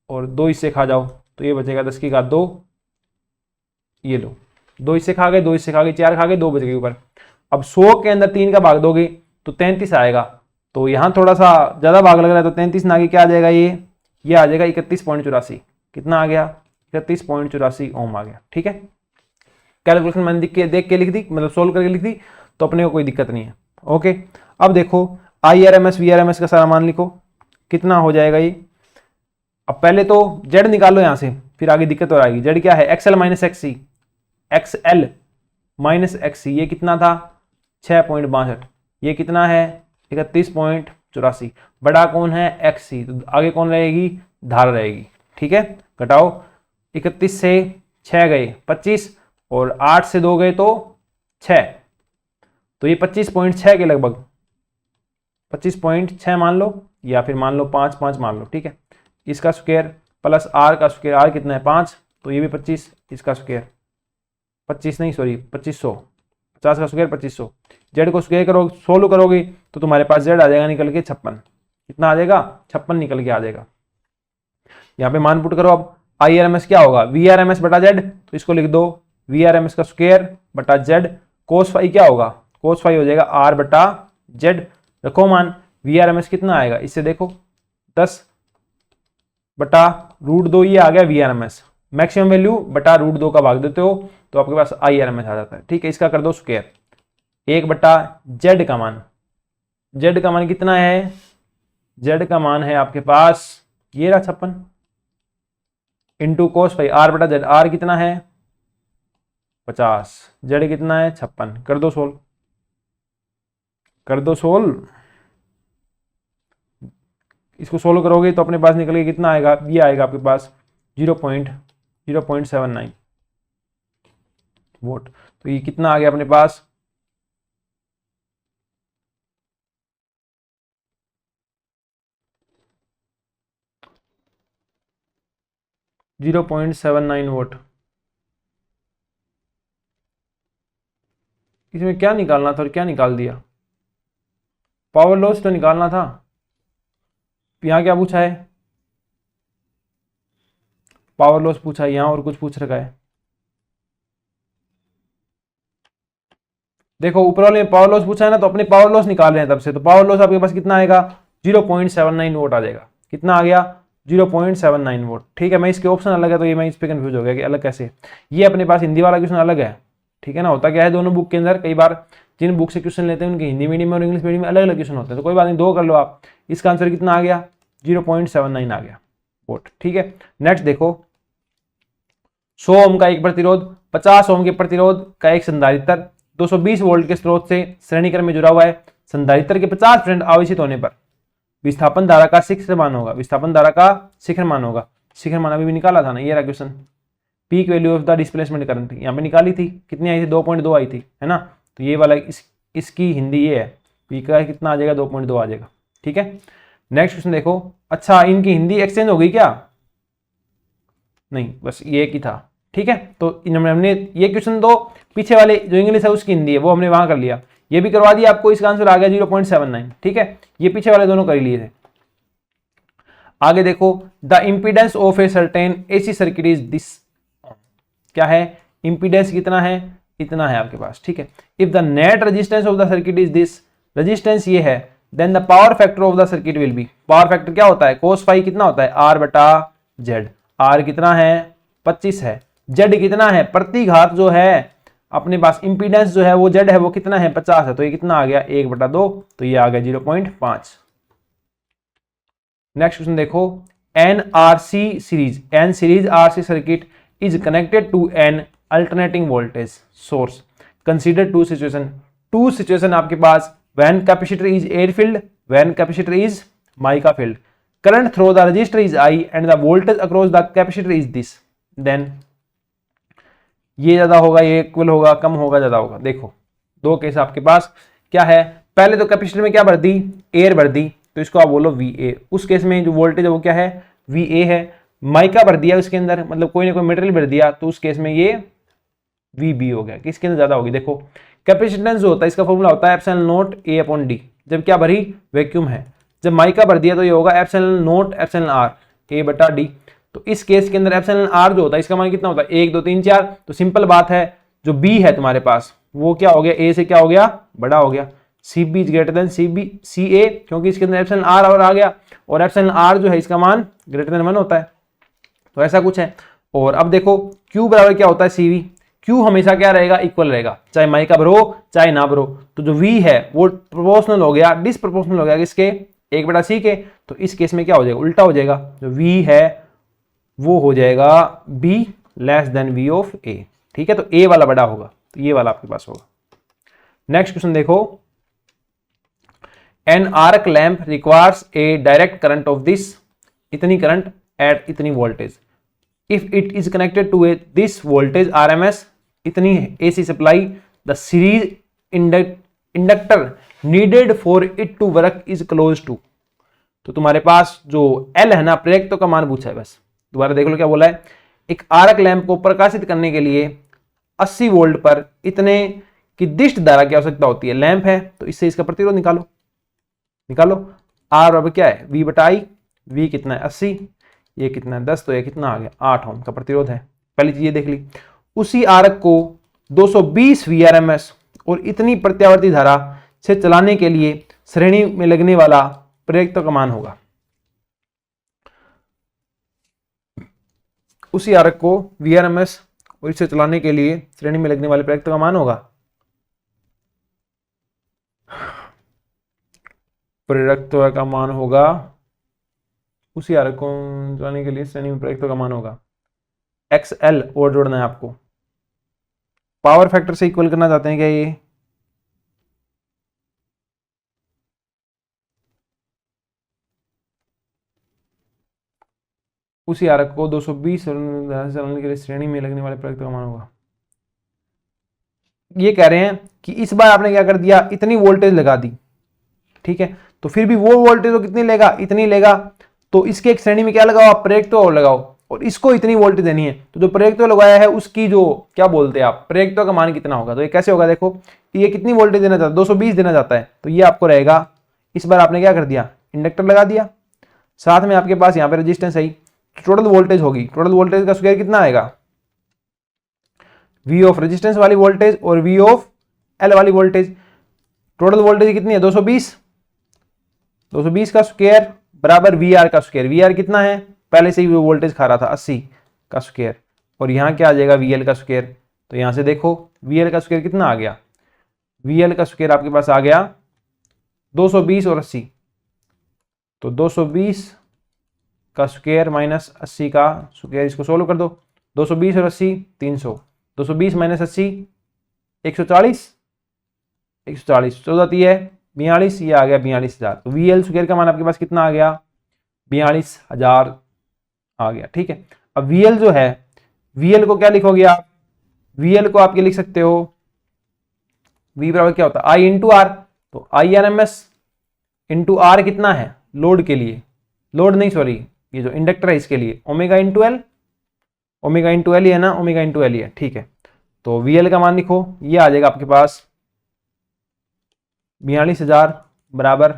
और 2 इससे खा जाओ, तो ये बचेगा 10 की घात 2, ये लो 2 इससे खा गए, 2 इससे खा गए, 4 खा गए, 2 बच गए ऊपर। अब 100 के अंदर 3 का भाग दोगे तो 33 आएगा, तो यहाँ थोड़ा सा ज़्यादा भाग लग रहा है, तो 33 ना आगे क्या आ जाएगा, ये आ जाएगा 31.84, कितना आ गया 31.84 ओम आ गया। ठीक है, कैलकुलेशन मैंने देख के लिख दी, मतलब सोल्व करके लिख दी, तो अपने को कोई दिक्कत नहीं है। ओके, अब देखो IRMS VRMS का सारा मान लिखो, कितना हो जाएगा ये। अब पहले तो Z निकालो यहाँ से, फिर आगे दिक्कत हो आएगी। Z क्या है XL minus XC, XL minus XC, ये कितना था 6.62, ये कितना है 31.84, बड़ा कौन है XC, तो आगे कौन रहेगी, धारा रहेगी। ठीक है, घटाओ 31 से 6 गए 25 और 8 से 2 गए तो 6, तो ये 25.6 के लगभग 25.6 मान लो, या फिर मान लो 5 मान लो। ठीक है, इसका स्क्वायर प्लस R का स्क्वायर, R कितना है 5, तो ये भी 25, इसका स्क्वायर 25 नहीं सॉरी 2500, 50 का स्क्वायर 2500, Z को स्क्वायर करो सोल्व करोगे तो तुम्हारे पास Z आ जाएगा निकल के 56, कितना आ जाएगा 56 निकल के आ जाएगा। यहाँ पे मान पुट करो, अब IRMS क्या होगा VRMS बटा Z, तो इसको लिख दो VRMS का स्क्वायर बटा Z, cos फाई क्या होगा, cos फाई हो जाएगा R बटा Z, रखो मान, VRMS कितना आएगा इससे देखो 10 बटा √2, ये आ गया VRMS, मैक्सिमम वैल्यू बटा √2 का भाग देते हो तो आपके पास IRMS आ जाता है। ठीक है, इसका कर दो स्क्वायर, 1 बटा जेड का मान, जेड का मान कितना है, जेड का मान है आपके पास ये रहा 56 इंटू कोस फाई आर बटा जेड, आर कितना है 50, जेड कितना है 56, कर दो सोल्व, कर दो सोल्व। इसको सोल्व करोगे तो अपने पास निकल के कितना आएगा, ये आएगा आपके पास 0.79 वोट। तो ये कितना आ गया अपने पास 0.79 वोट। इसमें क्या निकालना था और क्या निकाल दिया, पावर लॉस तो निकालना था। यहाँ क्या पूछा है, पावर लॉस पूछा है, यहाँ और कुछ पूछ रखा है। देखो ऊपर वाले में पावर लॉस पूछा है ना, तो अपने पावर लॉस निकाल रहे हैं तब से, तो पावर लॉस आपके पास कितना आएगा 0.79 वोट आ जाएगा। कितना आ गया 0.79 वोट। ठीक है, मैं इसके ऑप्शन अलग है तो ये मैं इस पे कंफ्यूज हो गया कि अलग कैसे। ये अपने पास हिंदी वाला क्वेश्चन अलग है। ठीक है ना, होता क्या है दोनों बुक के अंदर कई बार जिन बुक से क्वेश्चन लेते हैं उनके हिंदी मीडियम और इंग्लिश मीडियम में अलग अलग क्वेश्चन होते हैं, तो कोई बात नहीं, दो कर लो आप। इसका आंसर कितना आ गया 0.79 आ गया वोट। ठीक है, नेक्स्ट देखो 100 ओम का एक प्रतिरोध, 50 ओम के प्रतिरोध का एक संधारित्र 220 वोल्ट के स्रोत से श्रेणी क्रम में जुड़ा हुआ है। संधारित्र के 50% आवेशित होने पर विस्थापन धारा का शिखर मान होगा, विस्थापन धारा का शिखर मान होगा। शिखर मान अभी भी निकाला था ना, ये रहा question. Peak value of the displacement current यहाँ पे निकाली थी, कितनी आई थी 2.2 आई थी, है ना। तो ये वाला इसकी हिंदी ये है, पीक का कितना आ जाएगा 2.2 आ जाएगा। ठीक है, नेक्स्ट क्वेश्चन देखो। अच्छा इनकी हिंदी एक्सचेंज हो गई क्या, नहीं बस ये एक ही था। ठीक है, तो हमने ये क्वेश्चन दो, पीछे वाले जो इंग्लिश है उसकी हिंदी है वो हमने वहां कर लिया, ये भी करवा दिया आपको। इसका आंसर आ गया 0.79। ठीक है, ये पीछे वाले दोनों कर लिए थे। आगे देखो, the impedance of a certain AC circuit is this, क्या है इम्पीडेंस कितना है, इतना है आपके पास। ठीक है, if the net resistance of the circuit is this, resistance ये है, then the power factor of the circuit will be, power factor क्या होता है कोस फाई कितना होता है आर बटा जेड, आर कितना है 25 है, जेड कितना है प्रतिघात जो है अपने पास इंपीडेंस जो है वो जेड है वो कितना है 50 है, तो ये कितना आ गया 1/2, तो ये आ गया 0.5। नेक्स्ट क्वेश्चन देखो, an RC series, an series RC circuit is connected to an alternating voltage source, consider two situation. Two situation आपके पास, when capacitor is air filled, when capacitor is mica filled, current through the resistor is I and the voltage across the capacitor is this, then ये ज्यादा होगा, ये equal होगा, कम होगा, ज्यादा होगा। देखो दो केस आपके पास क्या है, पहले तो कैपेसिटर में क्या भर दी एयर भर दी, तो इसको आप बोलो VA, उस केस में जो वोल्टेज है वो क्या है VA है। माइका भर दिया उसके अंदर, मतलब कोई ना कोई मटेरियल भर दिया, तो उस केस में ये VB हो गया। किसके अंदर ज्यादा होगी, देखो कैपेसिटेंस जो होता है इसका फॉर्मूला होता है एप्सिलॉन नॉट A/D, जब क्या भरी वैक्यूम है, जब माइका भर दिया तो ये होगा epsilon not epsilon R A/D। तो इस केस के अंदर एप्सिलॉन R जो होता है इसका मान कितना होता है 1 2 3 4, तो सिंपल बात है जो B है तुम्हारे पास वो क्या हो गया A से क्या हो गया बड़ा हो गया, CB is greater than CA, क्योंकि इसके अंदर एप्सिलॉन R और आ गया, और एप्सिलॉन R जो है इसका मान ग्रेटर देन 1 होता है, तो ऐसा कुछ है। और अब देखो Q बराबर क्या होता है CV, Q हमेशा क्या रहेगा इक्वल रहेगा, चाहे माइका भरो चाहे ना भरो। तो जो V है वो प्रोपोर्शनल हो गया, डिसप्रोपोर्शनल हो गया किसके 1/C के, तो इस केस में क्या हो जाएगा उल्टा हो जाएगा, जो V है वो हो जाएगा B less than V of A। ठीक है, तो A वाला बड़ा होगा, तो ये वाला आपके पास होगा। नेक्स्ट क्वेश्चन देखो, an arc lamp requires a direct current of this, इतनी करंट एट इतनी voltage, if it is connected to a this voltage RMS, इतनी AC supply, the series inductor needed for it to work is close to. तो तुम्हारे पास जो L है ना प्रेरकत्व का मान पूछा है, बस दोबारा देख लो क्या बोला है, एक आर्क लैंप को प्रकाशित करने के लिए 80 वोल्ट पर इतने की दिष्ट धारा की आवश्यकता होती है। लैंप है तो इससे इसका प्रतिरोध निकालो, निकालो R बराबर क्या है V/I, V कितना है 80, ये कितना है 10, तो ये कितना आ गया 8 ओम का प्रतिरोध है। पहली चीज ये देख ली। उसी आर्क को 220 VRMS और इतनी प्रत्यावर्ती धारा से चलाने के लिए श्रेणी में लगने वाला प्रेरकत्व का मान होगा। उसी आरक को VRMS और इसे चलाने के लिए श्रेणी में लगने वाले प्रयुक्त का मान होगा। प्रेरकत्व का मान होगा, उसी आरक को चलाने के लिए श्रेणी में प्रयुक्त का मान होगा XL, और जोड़ना है आपको। पावर फैक्टर से इक्वल करना चाहते हैं क्या ये? उसी आरक को 220 चलाने के लिए श्रेणी में लगने वाले प्रयुक्त का मान होगा। ये कह रहे हैं कि इस बार आपने क्या कर दिया, इतनी वोल्टेज लगा दी, ठीक है, तो फिर भी वो वोल्टेज तो कितनी लेगा, इतनी लेगा, तो इसके एक श्रेणी में क्या लगाओ आप, प्रयुक्त और लगाओ, और इसको इतनी वोल्टेज देनी है, तो जो प्रयुक्त लगाया है उसकी जो क्या बोलते हैं आप, प्रयुक्त का मान कितना होगा। तो ये कैसे होगा, देखो ये कितनी वोल्टेज देना चाहता है, 220 देना चाहता है, तो ये आपको रहेगा, इस बार आपने क्या कर दिया, इंडक्टर लगा दिया, साथ में आपके पास यहाँ पे रेजिस्टेंस है, टोटल वोल्टेज होगी, टोटल वोल्टेज का स्क्वायर कितना आएगा, V ऑफ रेजिस्टेंस वाली वोल्टेज और V ऑफ L वाली वोल्टेज। टोटल वोल्टेज कितनी है, 220, 220 का स्क्वायर बराबर VR का स्क्वायर। VR कितना है, पहले से ही वो वोल्टेज खा रहा था 80 का स्क्वायर, और यहाँ क्या आ जाएगा VL का स्क्वायर। तो यहाँ से देखो VL का स्क्वायर कितना आ गया, VL का स्क्वायर आपके पास आ गया 220 और 80, तो 220 का स्क्वायर माइनस 80 का स्क्वायर, इसको सोल्व कर दो, 220 और 80 300, 220 माइनस 80 140, 140 14 है 42, ये आ गया 42,000। तो VL स्क्वायर का मान आपके पास कितना आ गया, 42,000 आ गया, ठीक है। अब VL जो है, VL को क्या लिखोगे आप, VL को आपके लिख सकते हो, V बराबर क्या होता है I इंटू आर, तो IRMS इंटू आर कितना है, लोड के लिए, लोड नहीं सॉरी, ये जो इंडक्टर है इसके लिए omega into L, omega into L ही है ना, ओमेगा इंटू एल ही है, ठीक है। तो VL का मान लिखो, ये आ जाएगा आपके पास 42,000 बराबर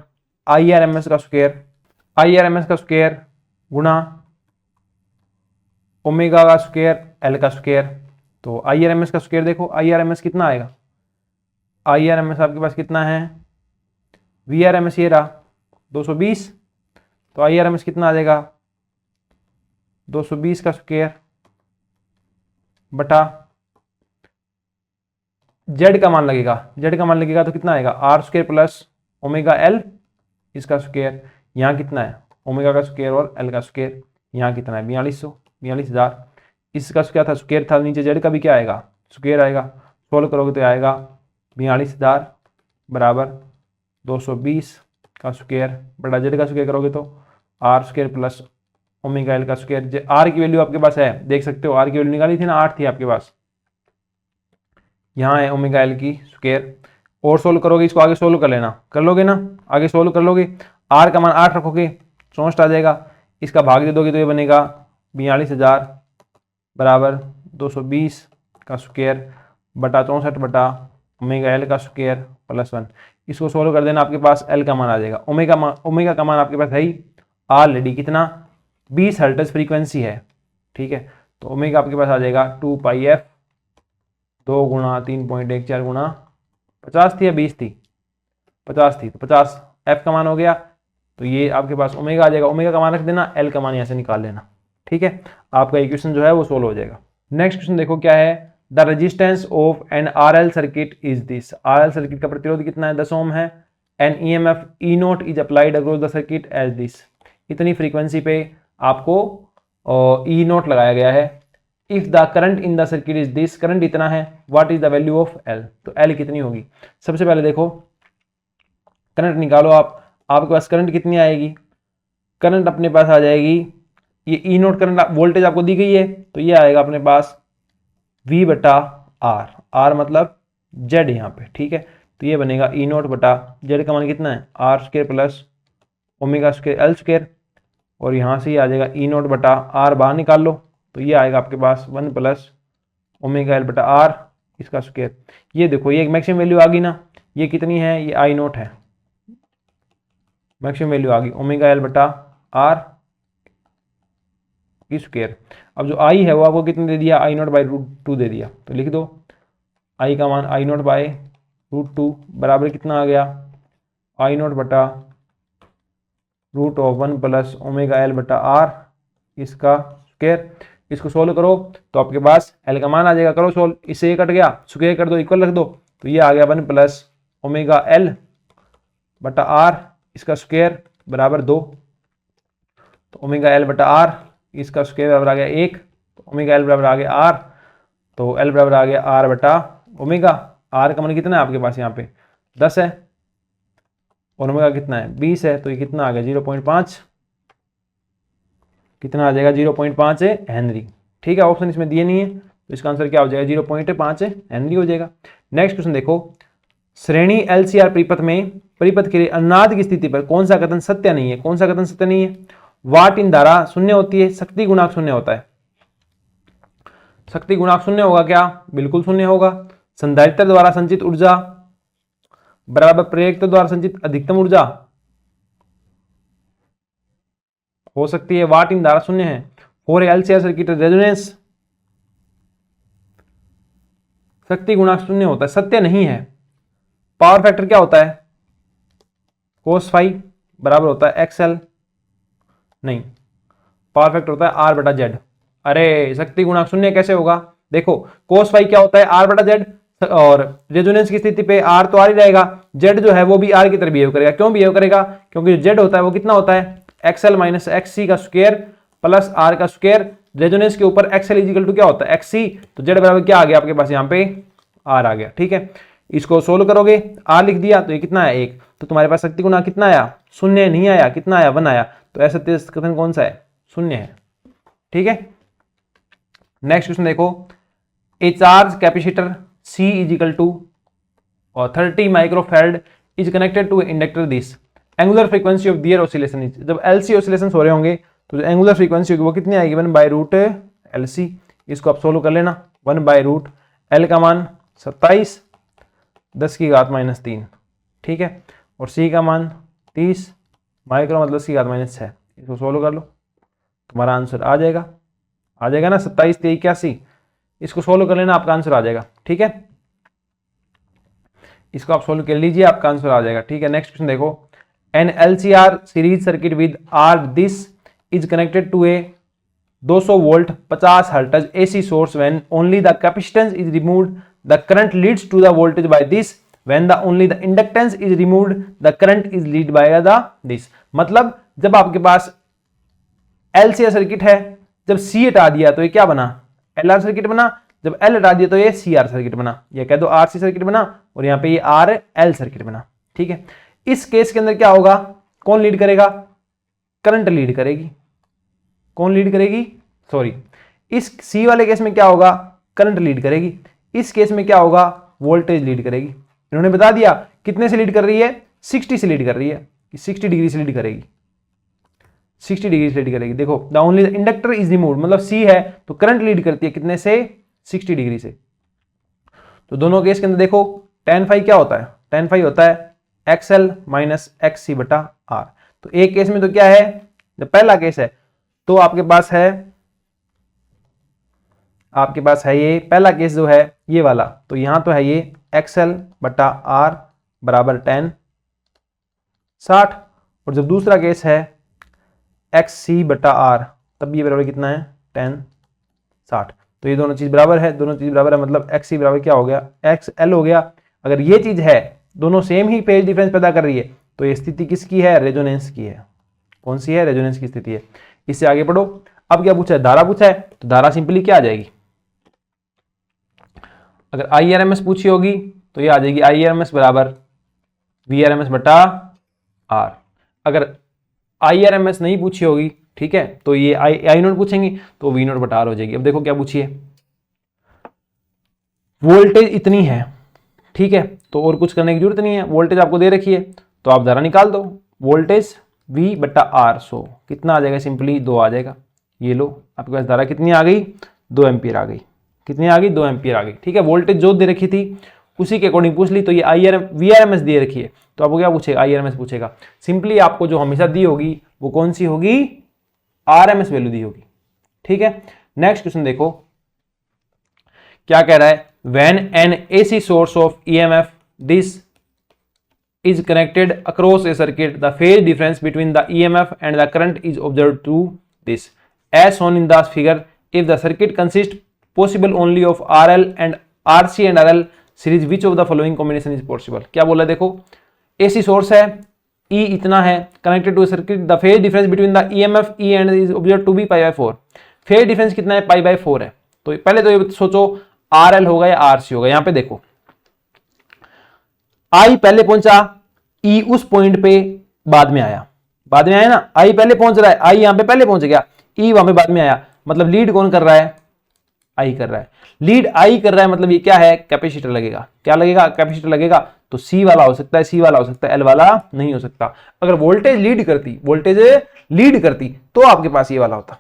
IRMS का स्क्वायर, IRMS का स्क्वायर गुणा ओमेगा का स्क्वायर एल का स्क्वायर। तो IRMS का स्क्वायर देखो, IRMS कितना आएगा, IRMS आपके पास कितना है, VRMS ये रहा 220, तो IRMS कितना आ जाएगा 220 का स्क्वायर बटा Z का मान लगेगा, Z का मान लगेगा तो कितना आएगा R square plus omega L इसका स्क्वायर, यहाँ कितना है ओमेगा का स्क्वायर और एल का स्क्वायर, यहाँ कितना है 42,000, इसका क्या था स्क्वायर था, नीचे Z का भी क्या आएगा स्क्वायर आएगा, सोल्व करोगे तो आएगा 42,000 बराबर 220 का स्क्वायर बटा Z का स्क्वायर करोगे तो R square plus omega L का स्क्वायर। R की वैल्यू आपके पास है, देख सकते हो R की वैल्यू निकाली थी ना, 8 थी आपके पास, यहाँ है ओमेगा एल की स्क्वायर, और सोल्व करोगे इसको, आगे सोल्व कर लेना, कर लोगे ना, आगे सोल्व कर लोगे, R का मान 8 रखोगे 64 आ जाएगा, इसका भाग दे दोगे तो ये बनेगा 42,000 बराबर 220 का स्क्वायर बटा 64 बटा ओमेगा एल का स्क्वायर प्लस 1। इसको सोल्व कर देना, आपके पास एल का मान आ जाएगा, ओमेगा का मान आपके पास है ही ऑलरेडी कितना 20 हर्ट्ज फ्रीक्वेंसी है, ठीक है। तो ओमेगा आपके पास आ जाएगा 2 पाई एफ 2 गुणा 3.14 गुणा 50 थी या 20 थी, 50 थी, तो 50 एफ का मान हो गया, तो ये आपके पास ओमेगा आ जाएगा, ओमेगा का मान रख देना, एल का मान यहाँ से निकाल लेना, ठीक है। आपका इक्वेशन जो है वो सोल्व हो जाएगा। नेक्स्ट क्वेश्चन देखो क्या है, the resistance of an RL circuit is this, RL circuit का प्रतिरोध कितना है 10 ओम है, an EMF E naught is applied across the circuit as this, इतनी फ्रीक्वेंसी पे आपको ई नोट लगाया गया है। If the current in the circuit is this, current इतना है, what is the value of L, तो एल कितनी होगी। सबसे पहले देखो करंट निकालो आप, आपके पास करंट कितनी आएगी, करंट अपने पास आ जाएगी, ये ई नोट करंट वोल्टेज आपको दी गई है, तो ये आएगा अपने पास V बटा आर, आर मतलब Z यहाँ पे, ठीक है। तो ये बनेगा ई नोट बटा Z का मान कितना है R square plus omega square L square, और यहाँ से ये आ जाएगा ई नोट बटा आर बाहर निकाल लो, तो ये आएगा आपके पास 1 प्लस ओमेगा एल बटा आर इसका स्क्वायर। ये देखो ये एक मैक्सिमम वैल्यू आ गई ना, ये कितनी है, ये आई नोट है, मैक्सिमम वैल्यू आ गई ओमेगा एल बटा आर की स्क्वायर। अब जो आई है वो आपको कितने दे दिया, आई नोट बाई √2 दे दिया, तो लिख दो आई का मान आई नोट बाई √2 बराबर कितना आ गया, आई नोट बटा √1 प्लस ओमेगा एल बटा आर इसका स्क्वायर। इसको सोल्व करो तो आपके पास एल का मान आ जाएगा। करो सोल्व, इससे ये कट गया, स्क्वायर कर दो, इक्वल रख दो, तो ये आ गया 1 प्लस ओमेगा एल बटा आर, इसका स्क्वायर बराबर 2, तो ओमेगा एल बटा आर, इसका स्क्वायर बराबर आ गया 1, तो ओमेगा एल बराबर आ गया आर, तो एल बराबर आ गया आर बटा ओमेगा। आर का मान कितना है आपके पास यहाँ पे 10 है, और ओमेगा कितना है 20 है, तो ये कितना आ गया 0.5, कितना आ जाएगा 0.5 हेनरी। ठीक है, ऑप्शन इसमें दिए नहीं है, तो इसका आंसर क्या हो जाएगा 0.5 हेनरी हो जाएगा। नेक्स्ट क्वेश्चन देखो, श्रेणी एलसीआर परिपथ में परिपथ के लिए अनुनाद की स्थिति पर कौन सा कथन सत्य नहीं है? कौन सा कथन सत्य नहीं है? वाट इन धारा शून्य होती है, शक्ति गुणांक शून्य होता है। शक्ति गुणांक शून्य होगा क्या? बिल्कुल शून्य होगा। संधारित्र द्वारा संचित ऊर्जा बराबर प्रेरक द्वारा संचित अधिकतम ऊर्जा हो सकती है। वाट इन धारा शून्य है। फॉर एलसीआर सर्किट रेजोनेंस शक्ति गुणांक शून्य होता है, सत्य नहीं है। पावर फैक्टर क्या होता है? कोस फाई बराबर होता है एक्सएल, नहीं, पावर फैक्टर होता है आर बटा जेड। अरे शक्ति गुणांक शून्य कैसे होगा? देखो कोस फाई क्या होता है? आर बटा जेड, और रेजोनेंस की स्थिति पे आर तो आर ही रहेगा, जेड जो है वो भी आर की तरह बिहेव करेगा। क्यों बिहेव करेगा? क्योंकि जो जेड होता है वो कितना होता है? एक्सएल माइनस एक्ससी का स्क्वायर प्लस आर का स्क्वायर। रेजोनेंस के ऊपर एक्सएल इजिकल टू क्या होता है? एक्ससी, तो जेड बराबर क्या आ गया आपके पास यहाँ पे? आर आ गया। ठीक है, इसको सोल्व करोगे, आर लिख दिया तो ये कितना है 1, तो तुम्हारे पास शक्ति गुणांक कितना आया? शून्य नहीं आया, कितना आया? 1 आया। तो ऐसा कथन कौन सा है? शून्य है। ठीक है, नेक्स्ट क्वेश्चन देखो, a charge capacitor C is equal to और 30 microfarad is connected to inductor this angular frequency of their oscillation is. जब LC ऑसिलेशन हो रहे होंगे तो जो एंगुलर फ्रीक्वेंसी होगी वो कितनी आएगी? 1/√LC। इसको आप सोल्व कर लेना, 1/√L का मान 27 10⁻³ ठीक है, और C का मान 30 माइक्रो मतलब 10⁻6। इसको सोल्व कर लो, तुम्हारा आंसर आ जाएगा ना 27 83। इसको सोल्व कर लेना, आपका आंसर आ जाएगा। ठीक है, इसको आप सोल्व कर लीजिए, आपका आंसर आ जाएगा। ठीक है, नेक्स्ट क्वेश्चन देखो, an LCR series circuit with R this is connected to a 200 volt 50 hertz AC source when only the capacitance is removed the current leads to the voltage by this when the only the inductance is removed the current is lead by the this. मतलब जब आपके पास LCR circuit है, जब C हटा दिया तो ये क्या बना? LR सर्किट बना, जब L हटा दिया तो ये CR सर्किट बना, या कह दो RC सर्किट बना, और यहाँ पे ये RL सर्किट बना। ठीक है, इस केस के अंदर क्या होगा? कौन लीड करेगा? करंट लीड करेगी। कौन लीड करेगी? सॉरी, इस C वाले केस में क्या होगा? करंट लीड करेगी। इस केस में क्या होगा? वोल्टेज लीड करेगी। इन्होंने बता दिया कितने से लीड कर रही है? 60 से लीड कर रही है, 60 डिग्री से लीड करेगी, 60 डिग्री से लीड करेगी। देखो the only the inductor is removed, मतलब C है तो करंट लीड करती है कितने से? 60 डिग्री से। तो दोनों केस के अंदर देखो tan फाई क्या होता है? tan फाई होता है XL माइनस XC बटा R। तो एक केस में तो क्या है? जब पहला केस है तो आपके पास है ये पहला केस जो है ये वाला, तो यहां तो है ये XL बटा R बराबर tan 60, और जब दूसरा केस है XC बटा R तब ये बराबर कितना है? tan 60। तो ये दोनों चीज बराबर है, दोनों चीज बराबर है, मतलब XC बराबर क्या हो गया? XL हो गया। अगर ये चीज है, दोनों सेम ही फेज डिफरेंस पैदा कर रही है, तो ये स्थिति किसकी है? रेजोनेंस की है। कौन सी है? रेजोनेंस की स्थिति है। इससे आगे पढ़ो। अब क्या पूछा है? धारा पूछा है, तो धारा सिंपली क्या आ जाएगी? अगर IRMS पूछी होगी तो ये आ जाएगी IRMS बराबर VRMS बटा R। अगर IRMS नहीं पूछी होगी, ठीक है, तो ये I नोट पूछेंगी तो V नोट बटा R हो जाएगी। अब देखो क्या पूछिए, वोल्टेज इतनी है, ठीक है, तो और कुछ करने की जरूरत नहीं है, वोल्टेज आपको दे रखी है तो आप धारा निकाल दो। वोल्टेज V बटा R 100 कितना आ जाएगा? सिंपली 2 आ जाएगा। ये लो, आपके पास धारा कितनी आ गई? 2 एम्पियर आ गई। कितनी आ गई? 2 एम्पियर आ गई। ठीक है, वोल्टेज जो दे रखी थी उसी के अकॉर्डिंग पूछ ली, तो ये VRMS दे रखी है तो आपको क्या पूछेगा? IRMS पूछेगा। सिंपली आपको जो हमेशा दी होगी वो कौन सी होगी? RMS वैल्यू दी होगी। ठीक है, नेक्स्ट क्वेश्चन देखो क्या कह रहा है, when an AC source of EMF this is connected across a circuit, the phase difference between the EMF and the current is observed to this as shown in the figure if the circuit consist possible only of RL and RC and RL series which of the following combination is possible. क्या बोला देखो, AC source है, E इतना है, connected to circuit, the phase difference between the EMF E and is observed to be π/4। Phase difference कितना है, π/4 है। तो पहले तो ये सोचो RL होगा या RC होगा। यहां पे देखो I पहले पहुंचा, E उस पॉइंट पे बाद में आया, बाद में आया ना, I पहले पहुंच रहा है, I यहां पे पहले पहुंच गया, E वहां पे बाद में आया, मतलब लीड कौन कर रहा है, I कर रहा है। लीड I कर रहा है मतलब ये क्या है, कैपेसिटर लगेगा। क्या लगेगा, कैपेसिटर लगेगा। तो C वाला हो सकता है, C वाला हो सकता है, L वाला नहीं हो सकता। अगर वोल्टेज लीड करती तो आपके पास ये वाला होता।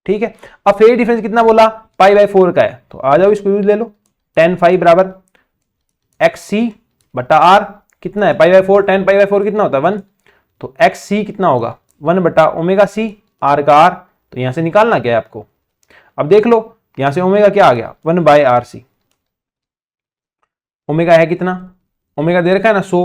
ठीक है, अब फेज डिफरेंस कितना बोला, π/4 का है, तो आ जाओ इसको यूज ले लो। tan phi बराबर XC बटा R, कितना है π/4, tan π/4 कितना होता है 1, तो XC कितना होगा 1 बटा ओमेगा C, R का R, तो यहां से निकालना क्या है आपको। अब देख लो यहां से ओमेगा क्या आ गया 1/RC। ओमेगा है कितना, ओमेगा दे रखा है ना 100,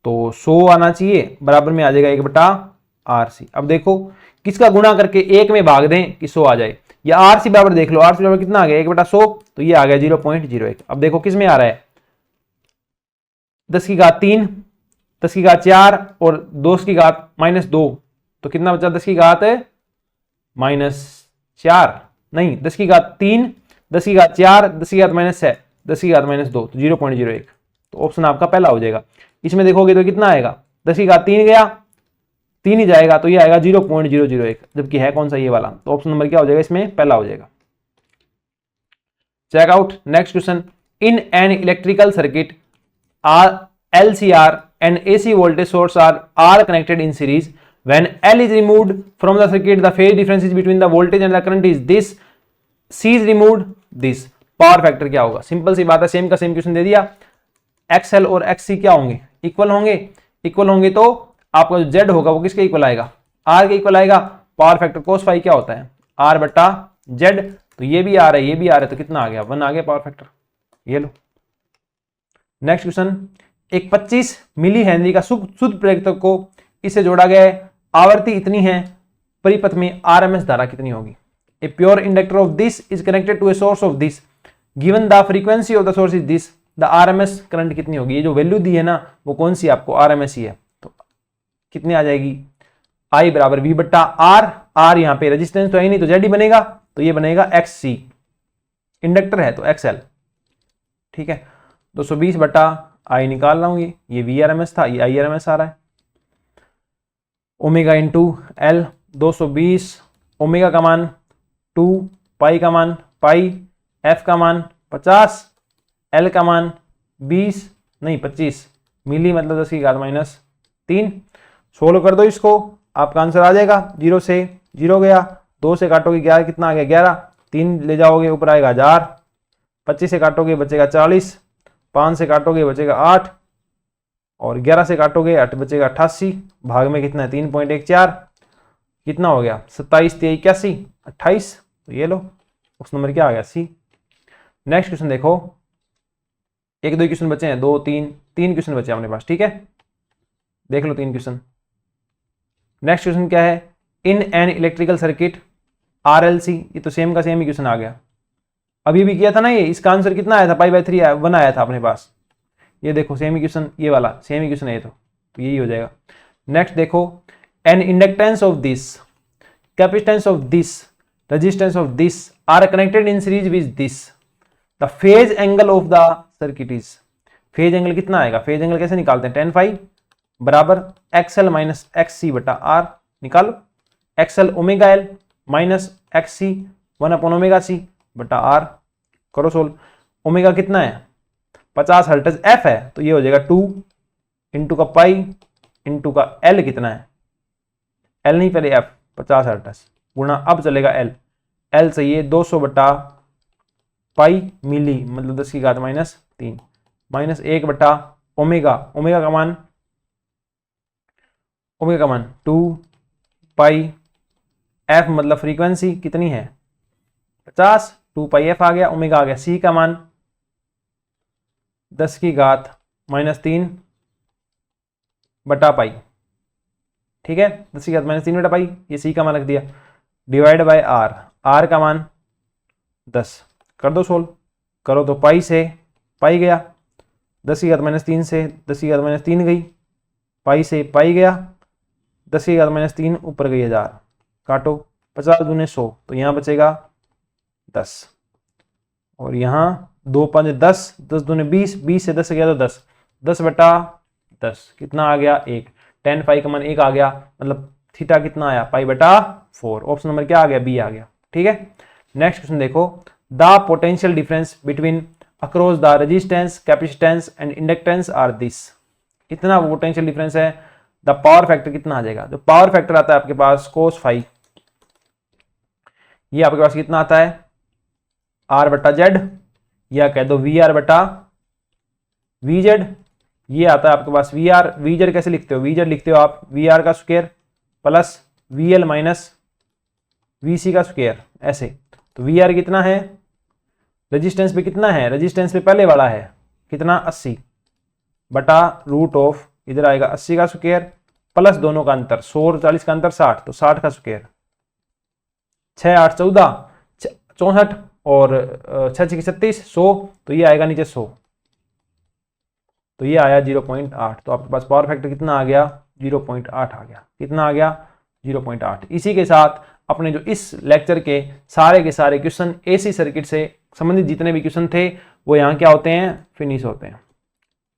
तो 100 आना चाहिए, बराबर में आ जाएगा 1/RC। अब देखो किसका गुणा करके 1 में भाग दें कि 100 आ जाए, या RC बराबर देख लो, RC बराबर कितना आ गया 1/100, तो ये आ गया 0.01। अब देखो किस में आ रहा है 10 की घात 3, 10 की घात 4 और 2 की घात -2, तो कितना बचा 10 की घात -4, नहीं 10 की घात 3, 10 की घात 4, 10 की घात -6, 10 की घात -2, तो 0.01। तो ऑप्शन आपका पहला हो जाएगा। इसमें देखोगे तो कितना आएगा, 10 की घात 3 गया, 3 ही जाएगा, तो ये आएगा 0.001, जबकि है कौन सा ये वाला, तो ऑप्शन नंबर क्या हो जाएगा इसमें, पहला हो जाएगा। Check out next question. In an electrical circuit LCR and AC voltage source are connected in series. When L is removed from the circuit, the phase differences between the voltage and the current is this. C is removed, this. Power factor क्या होगा, simple सी बात है, same का same question दे दिया। XL और XC क्या होंगे, equal होंगे, इक्वल होंगे तो आपका जो Z होगा वो किसके इक्वल आएगा, R के इक्वल आएगा। पावर फैक्टर cos फाई क्या होता है, R बटा Z, तो ये भी आ रहा है, ये भी आ रहा है, तो कितना आ गया 1 आ गया पावर फैक्टर। ये लो नेक्स्ट क्वेश्चन। एक 25 मिली हेनरी का शुद्ध प्रेरक को इससे जोड़ा गया है, आवृत्ति इतनी है, परिपथ में RMS धारा कितनी होगी। A pure inductor of this is connected to a source of this, given the frequency of the source is this, the RMS current कितनी होगी। ये जो वैल्यू दी है ना वो कौन सी आपको, RMS ही है, तो कितनी आ जाएगी, I बराबर V बट्टा R, R यहाँ पे रेजिस्टेंस तो है नहीं तो Z ही बनेगा, तो ये बनेगा XC, इंडक्टर है तो XL। ठीक है, 220 बटा I निकाल रहा हूं, ये VRMS था, ये IRMS आ रहा है। ओमेगा इंटू L, 220, ओमेगा का मान 2, पाई का मान पाई, F का मान 50, L का मान 20 नहीं 25 मिली, मतलब 10 की घात -3। सोल्व कर दो इसको, आपका आंसर आ जाएगा। 0 से 0 गया, 2 से काटोगे 11, कितना आ गया 11, 3 ले जाओगे ऊपर आएगा 1000, 25 से काटोगे बचेगा 40, 5 से काटोगे बचेगा 8, और 11 से काटोगे 8 बचेगा 88, भाग में कितना है 3.14, कितना हो गया 27 3 81 28, तो ये लो उस नंबर क्या आ गया C। नेक्स्ट क्वेश्चन देखो, 1 2 क्वेश्चन बचे हैं, 2 3 क्वेश्चन बचे अपने पास। ठीक है, देख लो 3 क्वेश्चन। नेक्स्ट क्वेश्चन क्या है, इन एन इलेक्ट्रिकल सर्किट RLC, ये तो सेम का सेम ही क्वेश्चन आ गया, अभी भी किया था ना ये, इसका आंसर कितना आया था π/3 1 आया था अपने पास। ये देखो सेम ही क्वेश्चन, ये वाला सेम ही क्वेश्चन है ये, तो यही हो जाएगा। नेक्स्ट देखो, an inductance of this, capacitance of this, resistance of this are connected in series with this, the phase angle of the circuit is, phase angle कितना आएगा, फेज एंगल कैसे निकालते हैं, tan phi बराबर XL माइनस XC बटा R, निकालो। XL omega L minus XC 1 upon omega C बटा R, करो सोल्व। ओमेगा कितना है 50 हर्ट्ज, F है तो ये हो जाएगा 2 इंटू का पाई इंटू का L कितना है, L नहीं पहले F 50 हर्ट्ज गुणा, अब चलेगा L, L से ये 200 बटा पाई मिली, मतलब 10 की घात -3, -1 बटा ओमेगा, ओमेगा का मान 2 पाई, F मतलब फ्रीक्वेंसी कितनी है 50, 2 पाई F आ गया, ओमेगा आ गया, C का मान 10 की घात -3 बटा पाई। ठीक है, 10 की घात -3 बटा पाई, ये C का मान रख दिया, डिवाइड बाय R, आर का मान 10, कर दो सोल्व, करो तो पाई से पाई गया, 10 की घात -3 से 10 की घात -3 गई, पाई से पाई गया, 10 की घात -3 ऊपर गई 1000, काटो 50 दूने 100, तो यहाँ बचेगा 10, और यहाँ 2 5 10, 10 दूने 20, 20 से 10 गया तो 10, 10 बटा 10 कितना आ गया 1, tan फाई का मान 1 आ गया, मतलब थीटा कितना आया पाई बटा 4। ऑप्शन नंबर क्या आ गया, बी आ गया। ठीक है, नेक्स्ट क्वेश्चन देखो, the potential difference between across the resistance, capacitance and inductance are this. इतना पोटेंशियल डिफरेंस है, द पावर फैक्टर कितना आ जाएगा, जो पावर फैक्टर आता है आपके पास कोस फाई, ये आपके पास कितना आता है आर बटा जेड, या कह दो वी आर बटा वी जेड, ये आता है आपके पास वी आर। वी जेड कैसे लिखते हो, वी जेड लिखते हो आप वी आर का square plus V L minus V C का स्क्वायर, ऐसे। तो वी आर कितना है, रेजिस्टेंस पे कितना है, रेजिस्टेंस पे पहले वाला है कितना 80 बटा रूट ऑफ, इधर आएगा 80 का स्क्वायर प्लस दोनों का अंतर 100 और 40 का अंतर 60, तो 60 का स्क्वायर, 6 8 14 64 और 6 6 36 100, तो ये आएगा नीचे 100, तो ये आया 0.8। तो आपके पास पावर फैक्टर कितना आ गया 0.8 आ गया, कितना आ गया 0.8। इसी के साथ अपने जो इस लेक्चर के सारे क्वेश्चन एसी सर्किट से संबंधित जितने भी क्वेश्चन थे वो यहाँ क्या होते हैं, फिनिश होते हैं।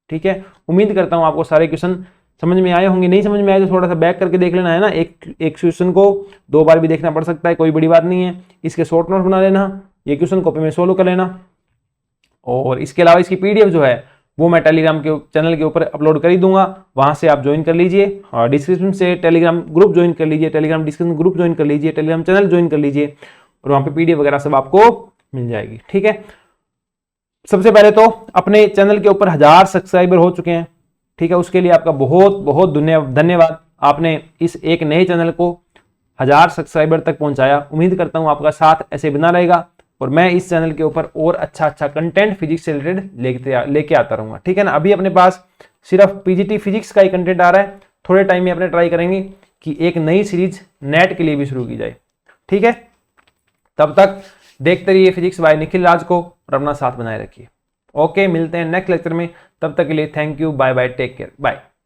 ठीक है, उम्मीद करता हूँ आपको सारे क्वेश्चन समझ में आए होंगे। नहीं समझ में आए तो थोड़ा सा बैक करके देख लेना है ना, एक क्वेश्चन को 2 बार भी देखना पड़ सकता है, कोई बड़ी बात नहीं है। इसके शॉर्ट नोट बना लेना, ये क्वेश्चन कॉपी में सोल्व कर लेना, और इसके अलावा इसकी पीडीएफ जो है वो मैं टेलीग्राम के चैनल के ऊपर अपलोड कर ही दूंगा, वहां से आप ज्वाइन कर लीजिए, और डिस्क्रिप्शन से टेलीग्राम ग्रुप ज्वाइन कर लीजिए, टेलीग्राम डिस्कशन ग्रुप ज्वाइन कर लीजिए, टेलीग्राम चैनल ज्वाइन कर लीजिए, और वहां पे पीडीएफ वगैरह सब आपको मिल जाएगी। ठीक है, सबसे पहले तो अपने चैनल के ऊपर 1000 सब्सक्राइबर हो चुके हैं। ठीक है, उसके लिए आपका बहुत बहुत धन्यवाद, आपने इस एक नए चैनल को 1000 सब्सक्राइबर तक पहुंचाया। उम्मीद करता हूं आपका साथ ऐसे बना रहेगा, और मैं इस चैनल के ऊपर और अच्छा कंटेंट फिजिक्स से रिलेटेड लेके आता रहूंगा। ठीक है ना, अभी अपने पास सिर्फ पीजीटी फिजिक्स का ही कंटेंट आ रहा है, थोड़े टाइम में अपने ट्राई करेंगे कि एक नई सीरीज नेट के लिए भी शुरू की जाए। ठीक है, तब तक देखते रहिए फिजिक्स बाय निखिल राज को, और अपना साथ बनाए रखिए। ओके, मिलते हैं नेक्स्ट लेक्चर में, तब तक के लिए thank you, bye bye, take care, bye.